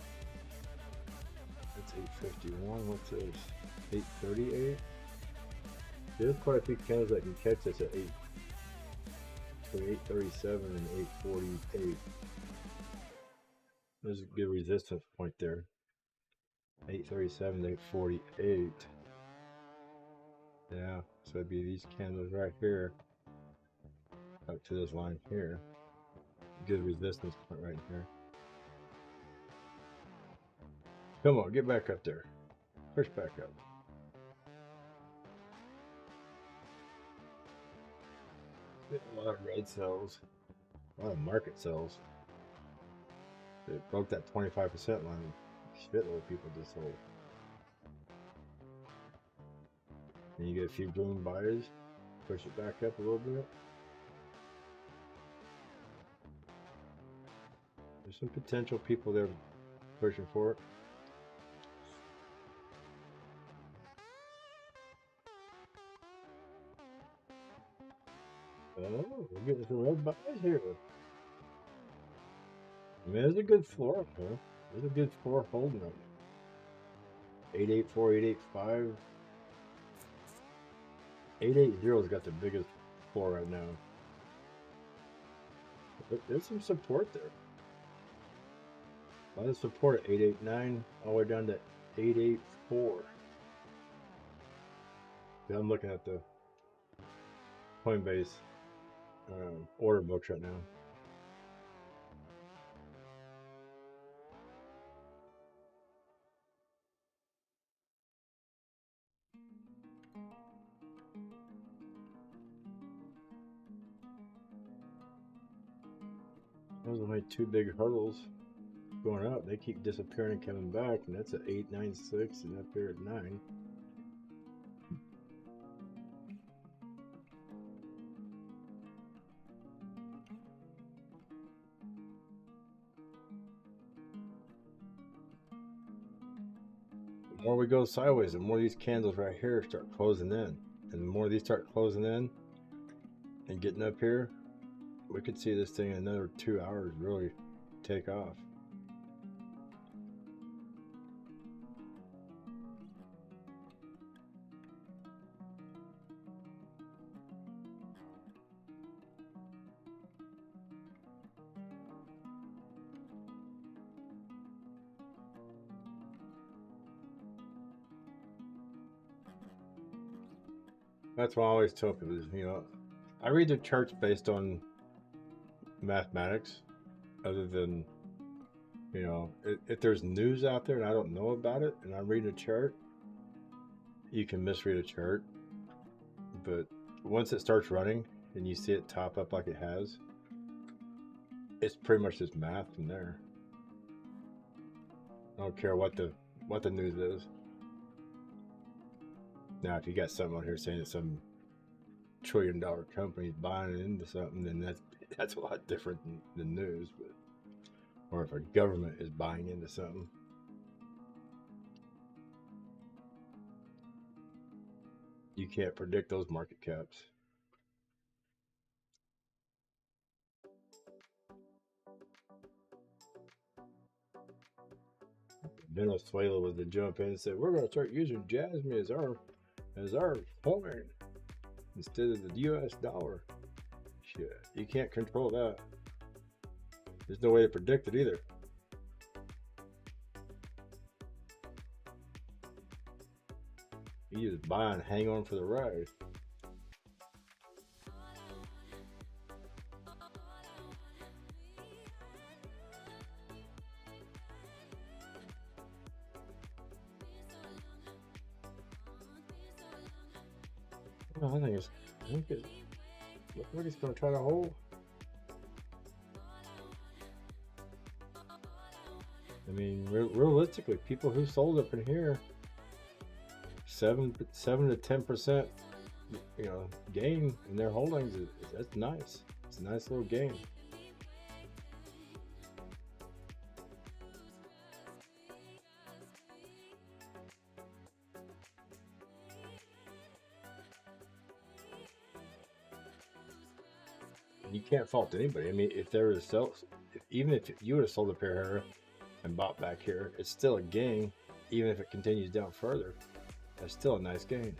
S2: That's 851. What's this? 838. There's quite a few candles that can catch us at 837 and 848. There's a good resistance point there. 837 to 848. Yeah, so it'd be these candles right here up to this line here. Good resistance point right here. Come on, get back up there. Push back up. A lot of red cells, a lot of market cells. It broke that 25% line. Shitload of people just sold. And you get a few boom buyers, push it back up a little bit. There's some potential people there pushing for it. Oh, we're getting some red buys here. I mean, there's a good floor, huh? There's a good floor holding up. 884, 885. 880's got the biggest floor right now. But there's some support there. A lot of support at 889 all the way down to 884. Yeah, I'm looking at the Coinbase order books right now. Those are only two big hurdles going up. They keep disappearing and coming back, and that's at 896 and up here at 9. The more we go sideways, the more these candles right here start closing in. And the more these start closing in and getting up here, we could see this thing in another 2 hours really take off. That's why I always tell people is, I read the charts based on mathematics, other than, if there's news out there and I don't know about it and I'm reading a chart, you can misread a chart. But once it starts running and you see it top up like it has, it's pretty much just math from there. I don't care what the news is. Now, if you got something on here saying that some $1 trillion company is buying into something, then that's a lot different than news. But or if a government is buying into something. You can't predict those market caps. Venezuela was to jump in and say, we're going to start using Jasmy as our coin instead of the US dollar. Shit, you can't control that. There's no way to predict it either. You just buy and hang on for the ride. Oh, I think it looks like it's going to try to hold. I mean, realistically, people who sold up in here, 7 to 10%, gain in their holdings. That's nice. It's a nice little gain. You can't fault anybody. I mean, if there was even if you would have sold a pair here and bought back here, it's still a gain. Even if it continues down further, that's still a nice gain.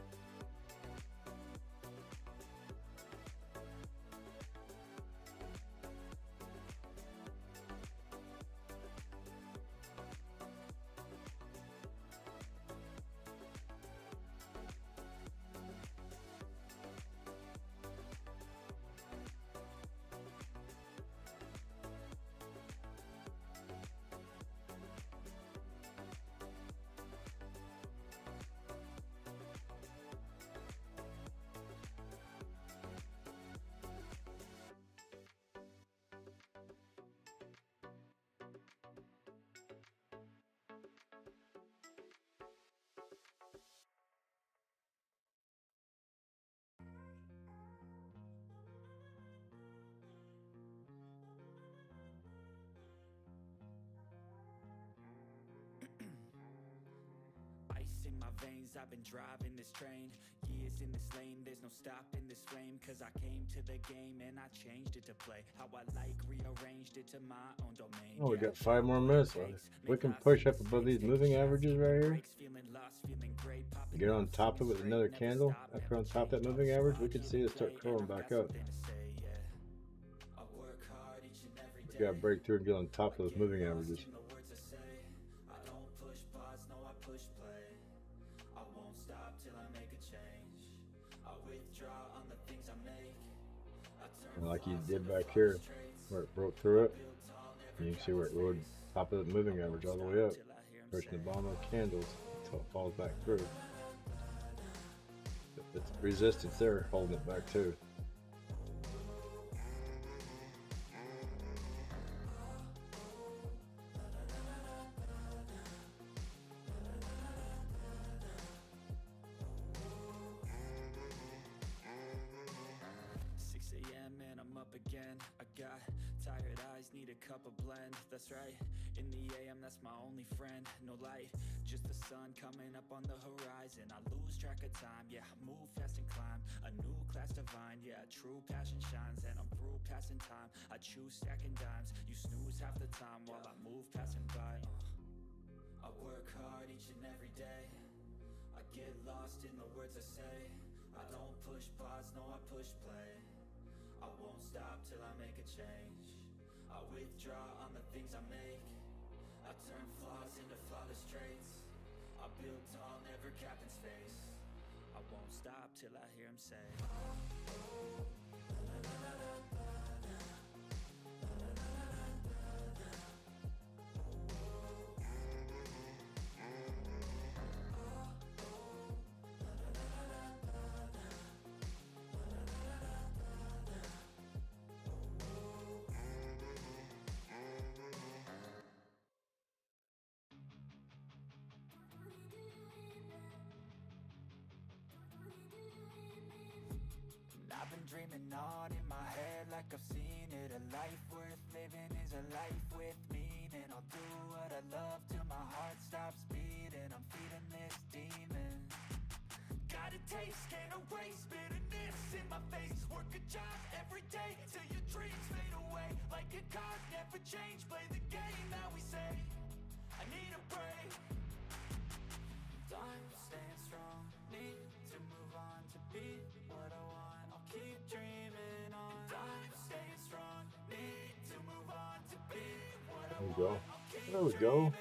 S1: Ice in my veins, I've been driving this train. Years in this lane, there's no stopping this flame. Cause I came to the game and I changed it to play how I like, rearranged it to my own domain.
S2: Oh, we got 5 more minutes left. We can push up above these moving averages right here. Get on top of it with another candle. After on top of that moving average, we can see it start curling back up. We gotta break through and get on top of those moving averages. And like you did back here, where it broke through it, and you can see where it rode top of the moving average all the way up, pushing the bottom of the candles until it falls back through. It's resistance there, holding it back too. 6 a.m. and I'm up again. I got tired eyes, need a cup of blend. That's right, in the AM, that's my only friend. No light, just the sun coming up on the horizon. I lose track of time, yeah, I move fast and climb a new class divine, yeah, true passion shines. And I'm through passing time, I choose stacking dimes. You snooze half the time while I move passing by. I work hard each and every day. I get lost in the words I say. I don't push pause, no, I push play. I won't stop till I make a change. I withdraw on the things I make. I turn flaws into flawless traits. I build tall, never cap in space. I won't stop till I hear him say. I've been dreaming on in my head like I've seen it. A life worth living is a life with meaning. I'll do what I love till my heart stops beating. I'm feeding this demon. Gotta take
S1: taste, can't erase bitterness in my face. Work a job every day till your dreams fade away. Like a card, never change, play the game that we say. I need a break. I'm staying strong, need to move on to be what I want. I'll keep dreaming on. I'm staying strong, need to move on to be what I want.
S2: There we go.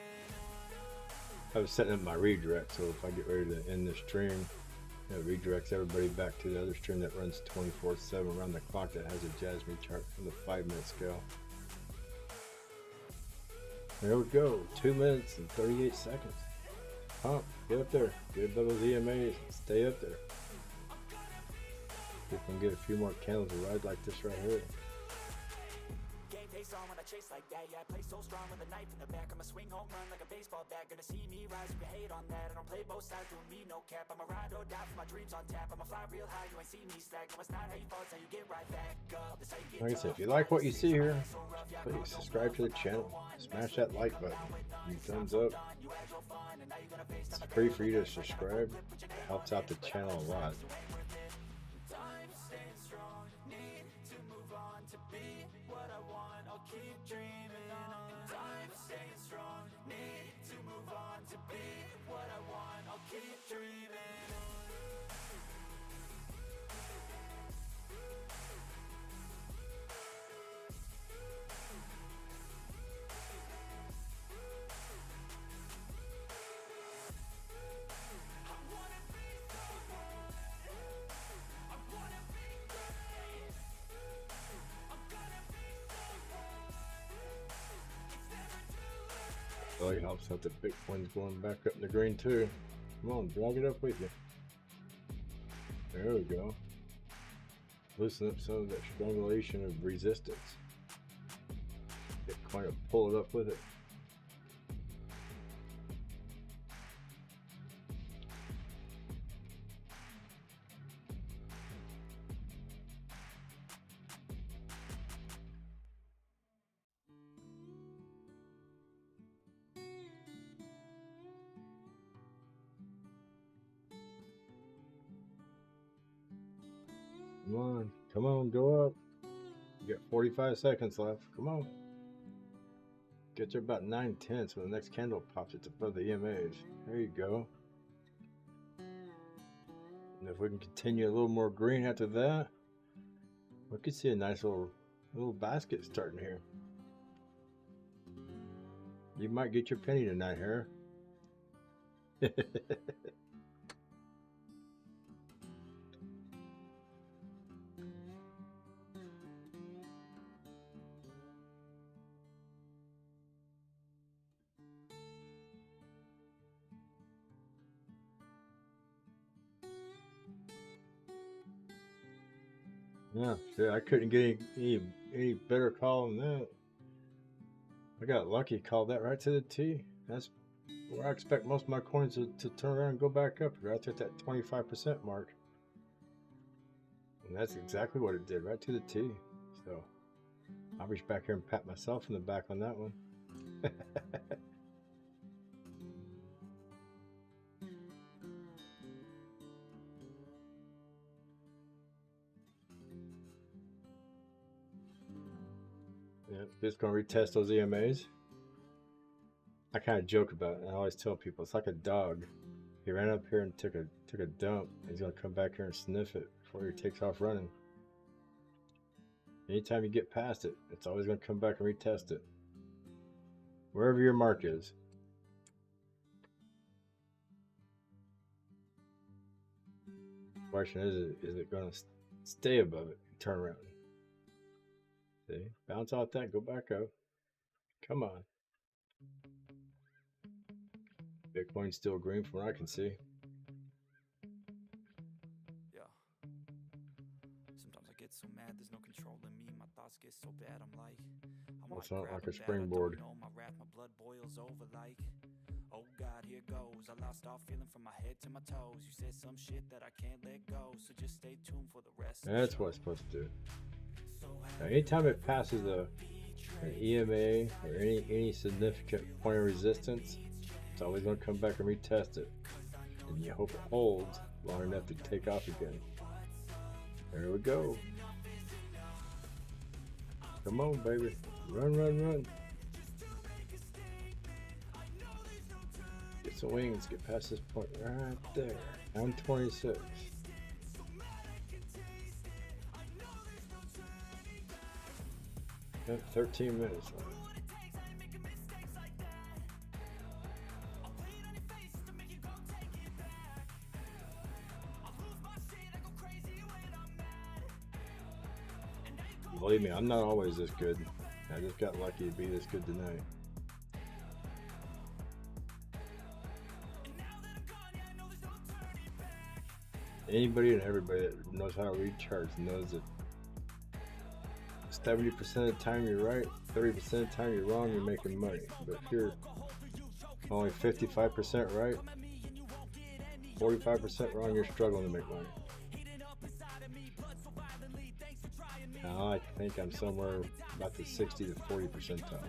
S2: I was setting up my redirect, so if I get ready to end this stream, it redirects everybody back to the other stream that runs 24/7 around the clock that has a Jasmy chart from the 5-minute scale. There we go, 2 minutes and 38 seconds. Pump, get up there, get above those EMAs, stay up there. See if we can get a few more candles to ride like this right here.
S1: Game face on when I chase like that. Yeah, I play so strong with a knife in the back. I'ma swing home run like a baseball bat. Gonna see me rise if you hate on that. I don't play both sides, doing me no cap. I'ma ride or die for my dreams on tap. I'ma fly real high, you ain't see me slack. No, it's not how you fall, it's how you get right back up. That's how you get
S2: Like I said, if you like what you see here, please subscribe to the channel. Smash that like button. Give thumbs up. It's free for you to subscribe. It helps out the channel a lot.
S1: I'm staying strong, need to move on to be what I want. I'll keep dreaming on. I'm staying strong, need to move on to be what I want. I'll keep dreaming on.
S2: Really helps out the Bitcoin's going back up in the green too. Come on, drag it up with you. There we go. Loosen up some of that strangulation of resistance. Bitcoin will pull it up with it. Come on, go up. You got 45 seconds left. Come on. Get you about 9/10 when the next candle pops. It's above the EMAs. There you go. And if we can continue a little more green after that, we could see a nice little basket starting here. You might get your penny tonight, here. Yeah, see, I couldn't get any better call than that. I got lucky, called that right to the T. That's where I expect most of my coins to turn around and go back up, right there at that 25% mark. And that's exactly what it did, right to the T. So I'll reach back here and pat myself in the back on that one. Yeah, just gonna retest those EMAs. I kind of joke about it. I always tell people it's like a dog. He ran up here and took a dump. He's gonna come back here and sniff it before he takes off running. Anytime you get past it, it's always gonna come back and retest it. Wherever your mark is. The question is it gonna stay above it and turn around? See, bounce off that, go back up. Come on. Bitcoin's still green from what I can see.
S1: Yeah. Sometimes I get so mad, there's no control in me. My thoughts get so bad, I'm like,
S2: That's not like a springboard.
S1: My wrath, my blood boils over like, oh God, here goes. I lost all feeling from my head to my toes. You said some shit that I can't let go, so just stay tuned for the rest.
S2: That's what it's supposed to do. Now, anytime it passes an EMA or any significant point of resistance, it's always going to come back and retest it. And you hope it holds long enough to take off again. There we go. Come on, baby. Run, run, run. Get some wings. Get past this point right there. Down 26. Yep, 13 minutes left. Believe me, I'm not always this good. I just got lucky to be this good tonight. Anybody and everybody that knows how to read charts knows that 70% of the time you're right, 30% of the time you're wrong, you're making money. But if you're only 55% right, 45% wrong, you're struggling to make money. Now I think I'm somewhere about the 60 to 40 percentile.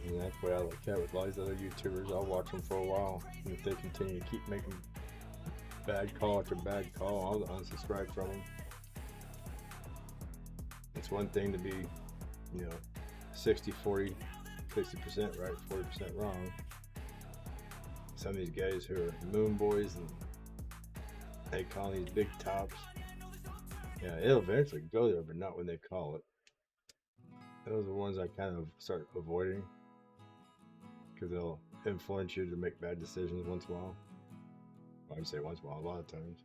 S2: And that's why I like that with all these other YouTubers. I'll watch them for a while, and if they continue to keep making bad call after bad call, I'll unsubscribe from them. It's one thing to be, you know, 60, 40, 60% right, 40% wrong. Some of these guys who are moon boys and they call these big tops. Yeah, it'll eventually go there, but not when they call it. Those are the ones I kind of start avoiding, because they'll influence you to make bad decisions once in a while. Well, I would say once in a while, a lot of times.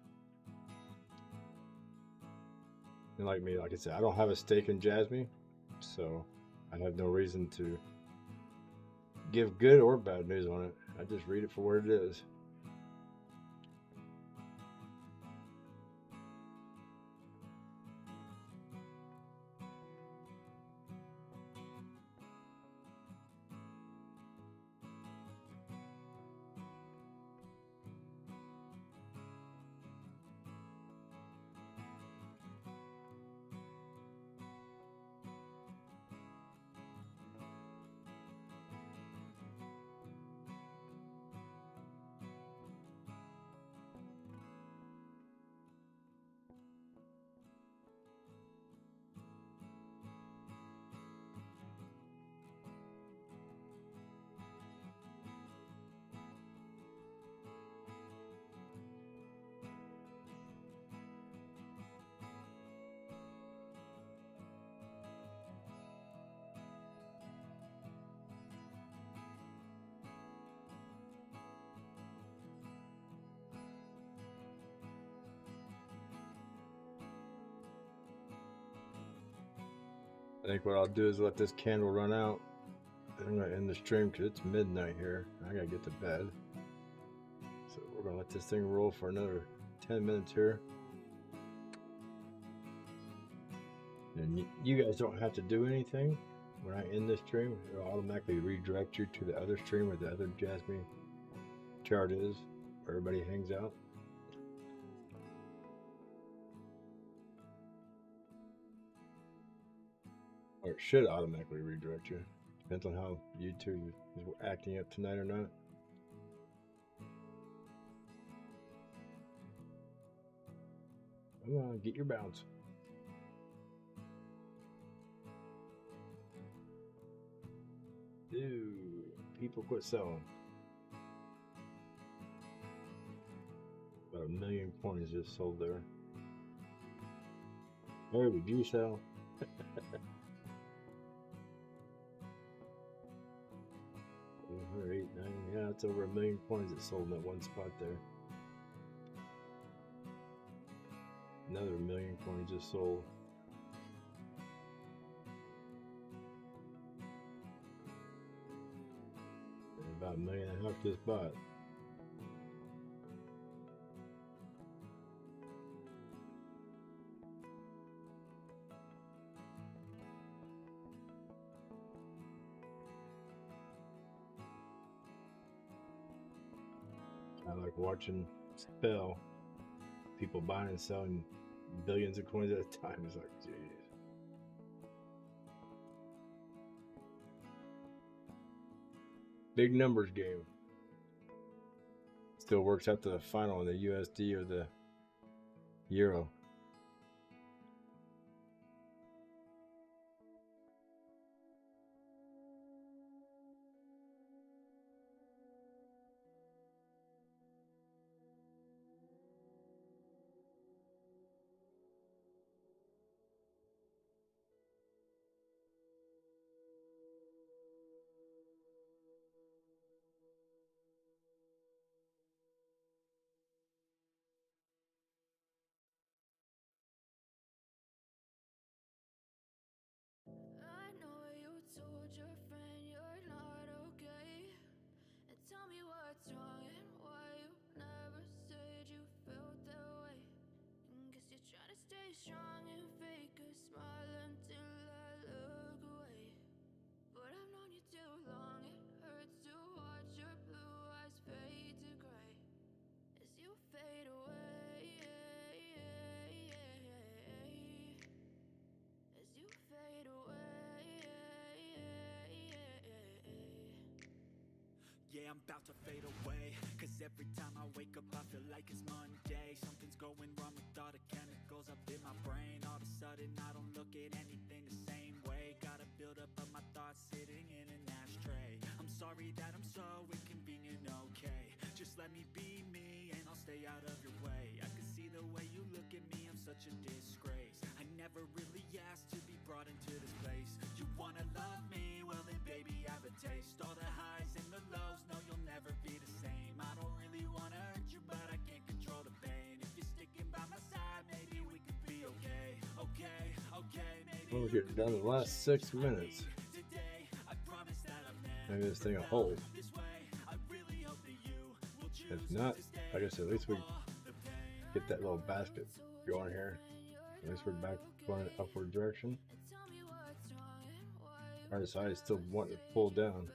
S2: And like me, like I said, I don't have a stake in Jasmy, so I have no reason to give good or bad news on it. I just read it for what it is. I think what I'll do is let this candle run out. I'm going to end the stream because it's midnight here. I got to get to bed. So we're going to let this thing roll for another 10 minutes here. And you guys don't have to do anything. When I end this stream, it'll automatically redirect you to the other stream where the other Jasmy chart is, where everybody hangs out. Or it should automatically redirect you. Depends on how YouTube is acting up tonight or not. Come on, get your bounce. Dude, people quit selling. About 1 million coins just sold there. Where would you sell? 8, 9, yeah, it's over 1 million coins that sold in that one spot there. Another 1 million coins just sold. And about 1.5 million just bought. I like watching spell people buying and selling billions of coins at a time. It's like, jeez. Big numbers game. Still works out to the final in the USD or the Euro.
S1: I know you told your friend you're not okay, and tell me what's wrong and why you never said you felt that way. Guess you're trying to stay strong and fake a smile until I look away. But I've known you too long, it hurts to watch your blue eyes fade to gray as you fade away. As you fade away.
S3: Yeah, I'm about to fade away, cause every time I wake up I feel like it's Monday. Something's going wrong with all the chemicals up in my brain. All of a sudden I don't look at anything the same way. Gotta build up of my thoughts sitting in an ashtray. I'm sorry that I'm so inconvenient, okay. Just let me be me and I'll stay out of your way. I can see the way you look at me, I'm such a disgrace. I never really asked to be brought into this place. You wanna love me? Well then baby, have a taste. All the highs and the lows, no you'll never be the same. I don't really wanna hurt you, but I can't control the pain. If you're sticking by my side, maybe we could be okay. Okay, maybe
S2: We're getting done in the last 6 minutes.
S3: today. I promise that I'm
S2: Maybe this thing will hold.
S3: this way. I really hope that you will choose
S2: If not, like I said, at least we get that little basket going here. At least we're back going in the upward direction. Our side is still wanting to pull down.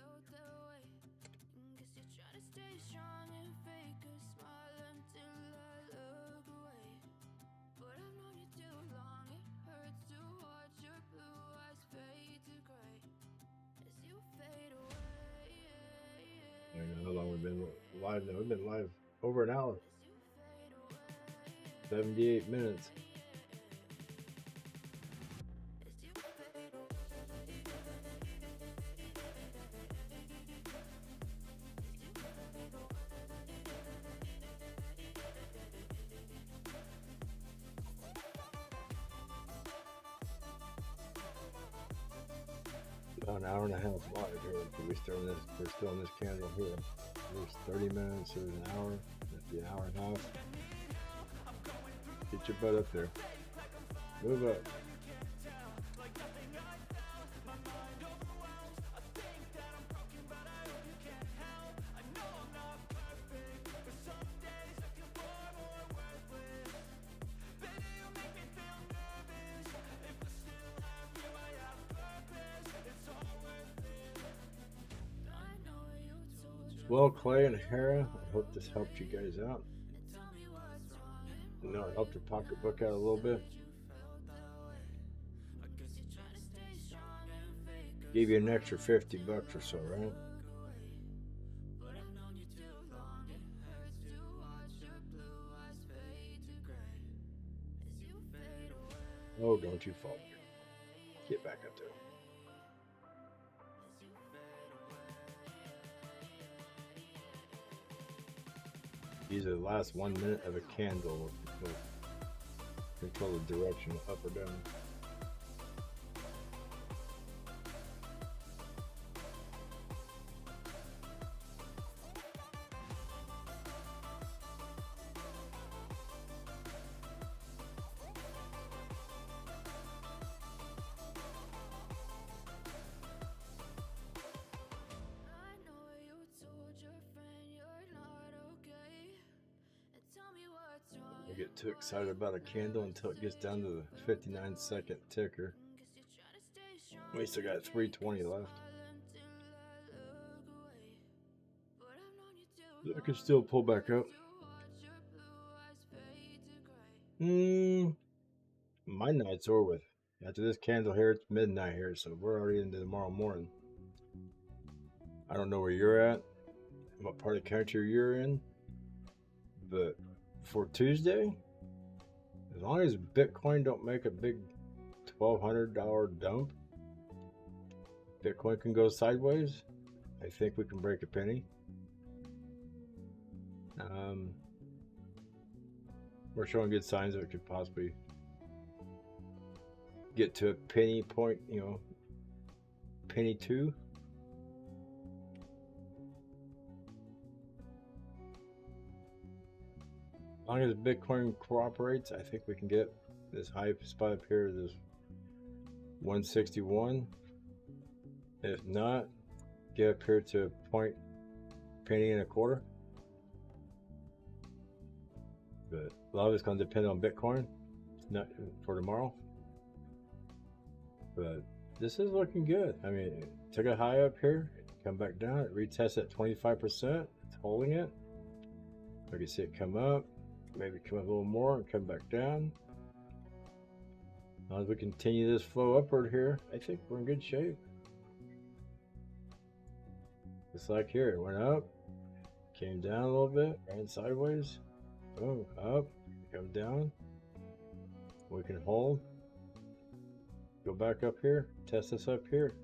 S2: I don't know how long we've been live now. We've been live over an hour. 78 minutes. About an hour and a half live here. We're still in this candle here. There's 30 minutes, there's an hour, that'd be an hour and a half. Get your butt up there. Move up. Well, Clay and Hera, I hope this helped you guys out. You know, it helped your pocketbook out a little bit. Gave you an extra 50 bucks or so, right? Oh, don't you fall. Get back up there. Use the last 1 minute of a candle will control the direction up or down. I get too excited about a candle until it gets down to the 59-second ticker. We still got 320 left. I could still pull back up. My night's over with. After this candle here, it's midnight here, so we're already into tomorrow morning. I don't know where you're at, what part of the country you're in, but for Tuesday, as long as Bitcoin don't make a big $1,200 dump, Bitcoin can go sideways. I think we can break a penny. We're showing good signs that it could possibly get to a penny point, you know, penny two. As long as Bitcoin cooperates, I think we can get this high spot up here, this 161. If not, get up here to penny and a quarter. But a lot of it's going to depend on Bitcoin, not for tomorrow. But this is looking good. I mean, it took a high up here, come back down, it retests at 25%. It's holding it. I can see it come up, maybe come up a little more and come back down. As long as we continue this flow upward here, I think we're in good shape. Just like here, it went up, came down a little bit, ran sideways, boom, up, come down. We can hold, go back up here, test this up here.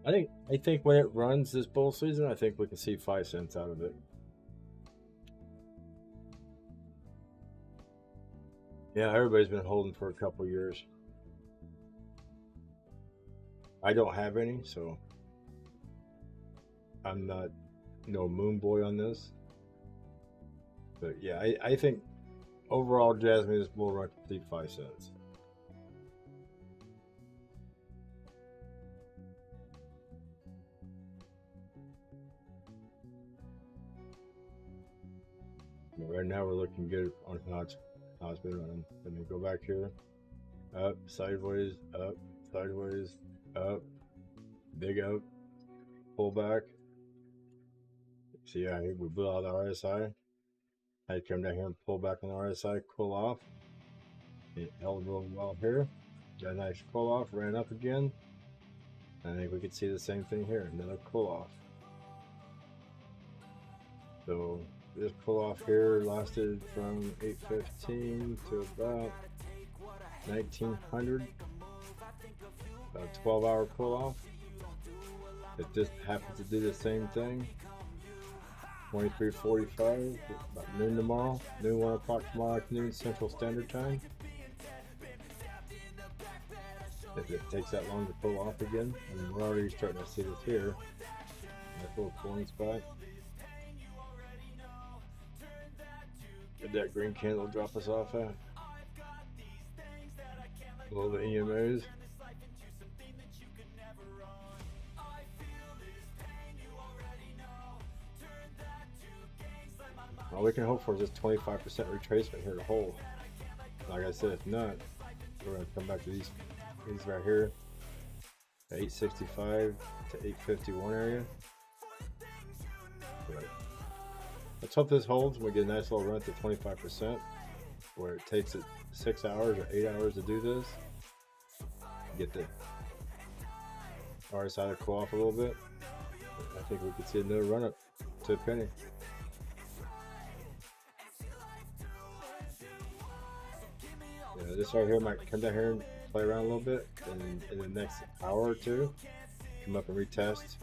S2: I think when it runs this bull season, I think we can see 5 cents out of it. Yeah, everybody's been holding for a couple years. I don't have any, so I'm not no moon boy on this. But yeah, I think overall, Jasmy, this bull run could see 5 cents. Right now we're looking good on how it's been running. Let me go back here, up, sideways, up, big up, pull back. See, yeah, we blew out the RSI. I had to come down here and pull back on the RSI, cool off. It held real well here. Got a nice cool off, ran up again. I think we could see the same thing here, another cool off. So this pull off here lasted from 8:15 to about 1900. About a 12-hour pull off. It just happened to do the same thing. 23:45, about noon tomorrow. Noon, 1 o'clock tomorrow afternoon, Central Standard Time. If it takes that long to pull off again, and we're already starting to see this here. Nice little pulling spot. Did that green candle drop us off at? Below the EMAs. All we can hope for is this 25% retracement here to hold. Like I said, if not, we're going to come back to these right here, 865 to 851 area. But let's hope this holds and we get a nice little run to 25%, where it takes it 6 hours or 8 hours to do this. Get the RSI to cool off a little bit. I think we could see another run up to a penny. Yeah, this right here might come down here and play around a little bit, and in the next hour or two, come up and retest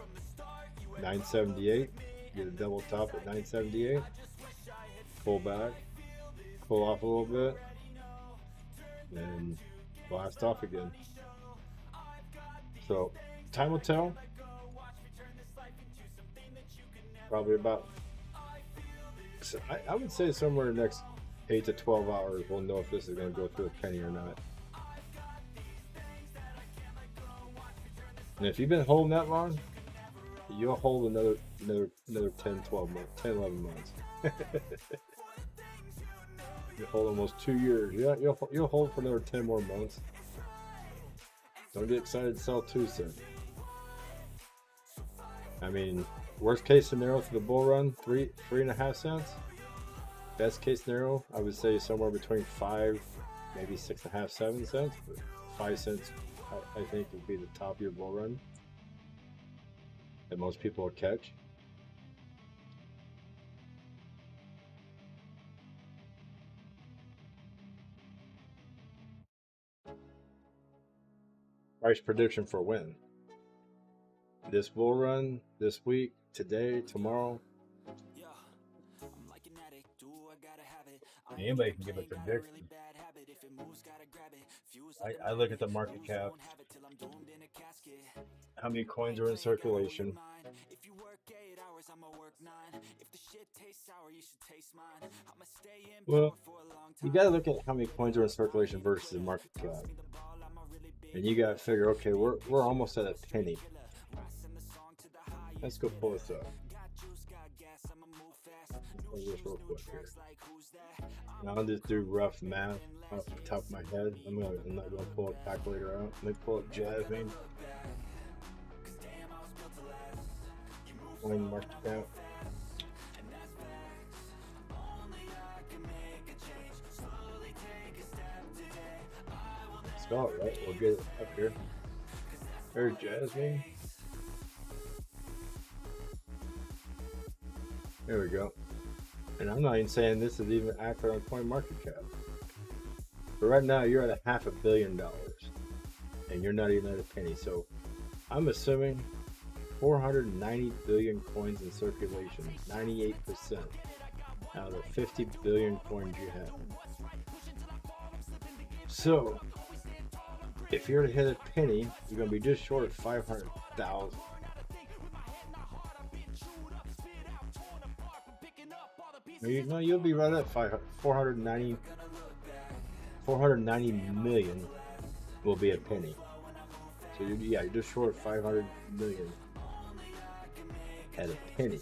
S2: 978. Get a double top at 978. Pull back, pull off a little bit, and blast off again. So time will tell. Probably about, I would say somewhere in the next 8 to 12 hours we'll know if this is going to go through a penny or not. And if you've been holding that long, you'll hold another 10, 12 months, 10, 11 months. You'll hold almost 2 years. Yeah, you'll hold for another 10 more months. Don't get excited to sell too soon. I mean, worst case scenario for the bull run, 3.5 cents. Best case scenario, I would say somewhere between 5, maybe 6.5, 7 cents. But 5 cents, I think, would be the top of your bull run that most people will catch. Price prediction for when? This bull run, this week, today, tomorrow. Anybody can give a prediction. I look at the market cap, how many coins are in circulation. Well, you got to look at how many coins are in circulation versus the market cap. And you got to figure, okay, we're almost at a penny. Let's go pull this up. Just real quick here. Now I'll just do rough math off the top of my head. I'm not going to pull a calculator out. Let me pull up Jasmy. Coin market cap. Spell it right. We'll get it up here. There's Jasmy. There we go. And I'm not even saying this is even accurate on CoinMarketCap. But right now you're at $500 million and you're not even at a penny. So I'm assuming 490 billion coins in circulation, 98% out of the 50 billion coins you have. So if you're to hit a penny, you're going to be just short of 500,000. No, you'll be right at 490 million will be a penny. So you're just short of 500 million at a penny.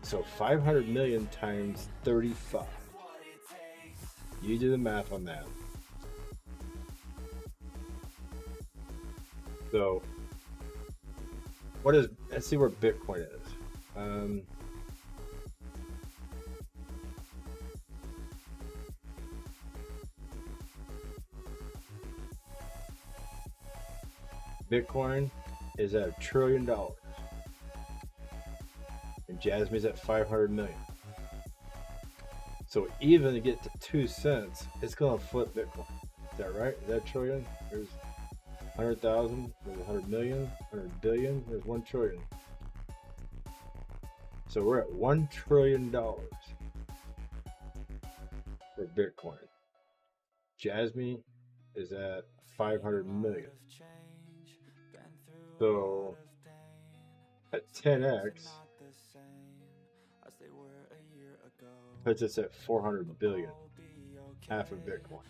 S2: So 500 million times 35. You do the math on that. So let's see where Bitcoin is. Bitcoin is at $1 trillion, and Jasmy's at 500 million. So even to get to 2 cents, it's gonna flip Bitcoin. Is that right? Is that trillion? There's 100,000. There's 100 million. 100 billion. There's 1 trillion. So we're at $1 trillion for Bitcoin. Jasmy is at 500 million. So at 10x puts us at 400 billion, half of Bitcoin.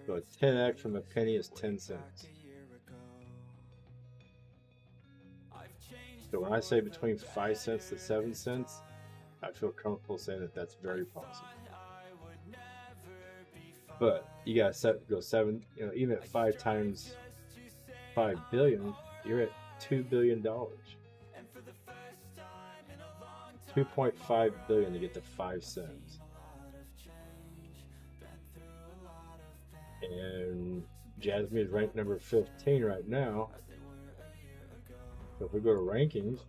S2: So 10x from a penny is 10 cents. So when I say between 5 cents to 7 cents, I feel comfortable saying that that's very possible. But you gotta go 7, even at 5 times 5 billion, you're at $2 billion. 2.5 billion to get to 5 cents. And Jasmy is ranked number 15 right now. So if we go to rankings,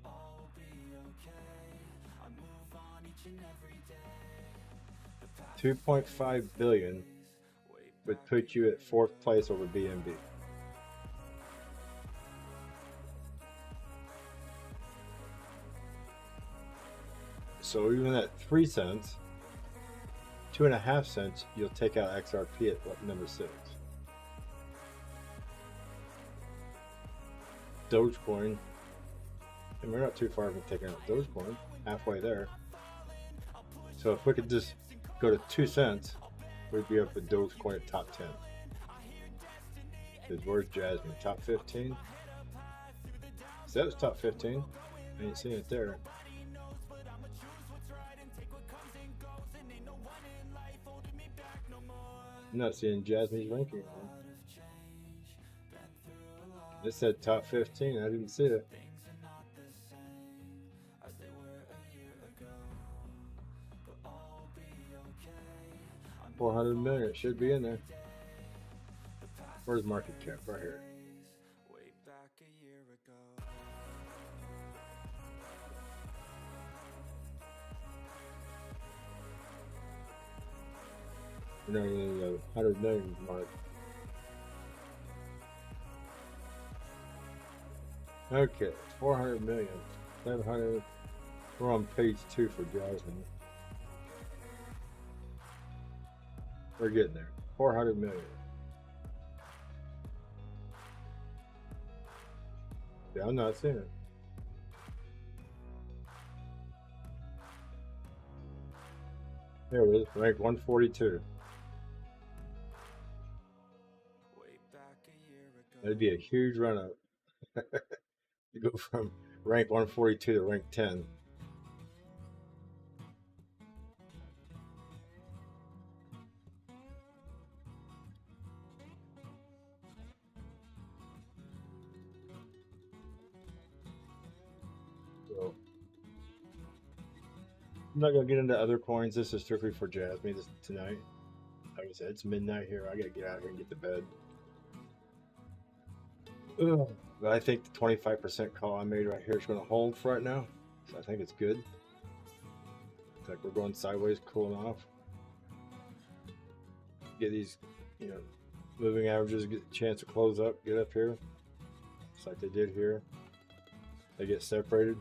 S2: $2.5 billion would put you at 4th place over BNB. So even at 3 cents, 2.5 cents, you'll take out XRP at number 6. Dogecoin, and we're not too far from taking out Dogecoin, halfway there. So if we could just go to 2 cents, we'd be up with Dogecoin at top 10. Because where's Jasmy? Top 15? So that was top 15. I ain't seeing it there. I'm not seeing Jasmy's ranking. It said top 15. I didn't see it.
S1: Things are not the same as they were a year ago, but all be okay.
S2: 400 million. It should be in there. Where's market cap? Right here.
S1: Way back a year ago.
S2: We're not even in the 100 million mark. Okay, 400 million. 700. We're on page 2 for Jasmy. We're getting there. 400 million. Yeah, I'm not seeing it. There it is, rank 142.
S1: Way back a year ago.
S2: That'd be a huge run up. You go from rank 142 to rank 10. So I'm not gonna get into other coins. This is strictly for Jasmy tonight. Like I said, it's midnight here. I gotta get out here and get to bed. Ugh. But I think the 25% call I made right here is going to hold for right now. So I think it's good. It's like we're going sideways, cooling off. Get these, you know, moving averages, get a chance to close up, get up here. Just like they did here. They get separated.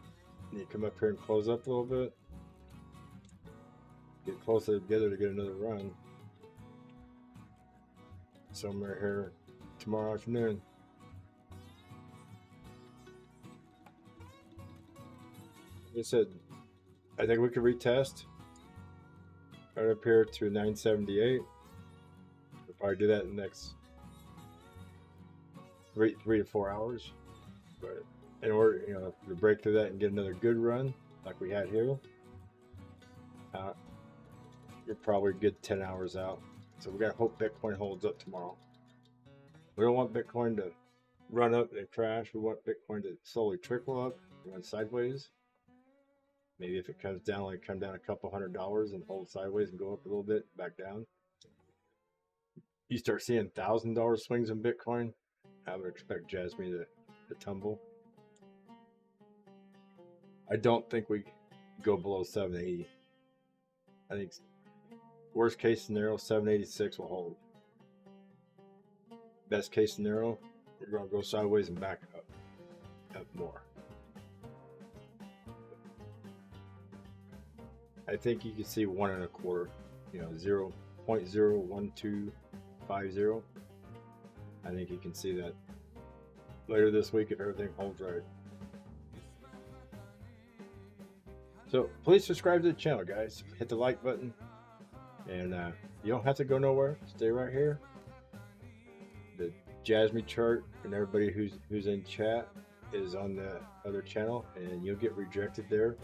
S2: And you come up here and close up a little bit. Get closer together to get another run. Somewhere here tomorrow afternoon. Like I said, I think we could retest right up here to 978. We'll probably do that in the next three to 4 hours. But in order, you know, to break through that and get another good run like we had here, we're probably a good 10 hours out. So we gotta hope Bitcoin holds up tomorrow. We don't want Bitcoin to run up and crash. We want Bitcoin to slowly trickle up, run sideways. Maybe if it comes down, like come down a couple $100 and hold sideways and go up a little bit, back down. You start seeing $1,000 swings in Bitcoin, I would expect Jasmy to tumble. I don't think we go below 780. I think worst case scenario, 786 will hold. Best case scenario, we're going to go sideways and back up more. I think you can see 1 1/4, you know, 0.01250. I think you can see that later this week if everything holds right. So please subscribe to the channel, guys. Hit the like button, and you don't have to go nowhere. Stay right here. The Jasmy chart and everybody who's in chat is on the other channel, and you'll get redirected there.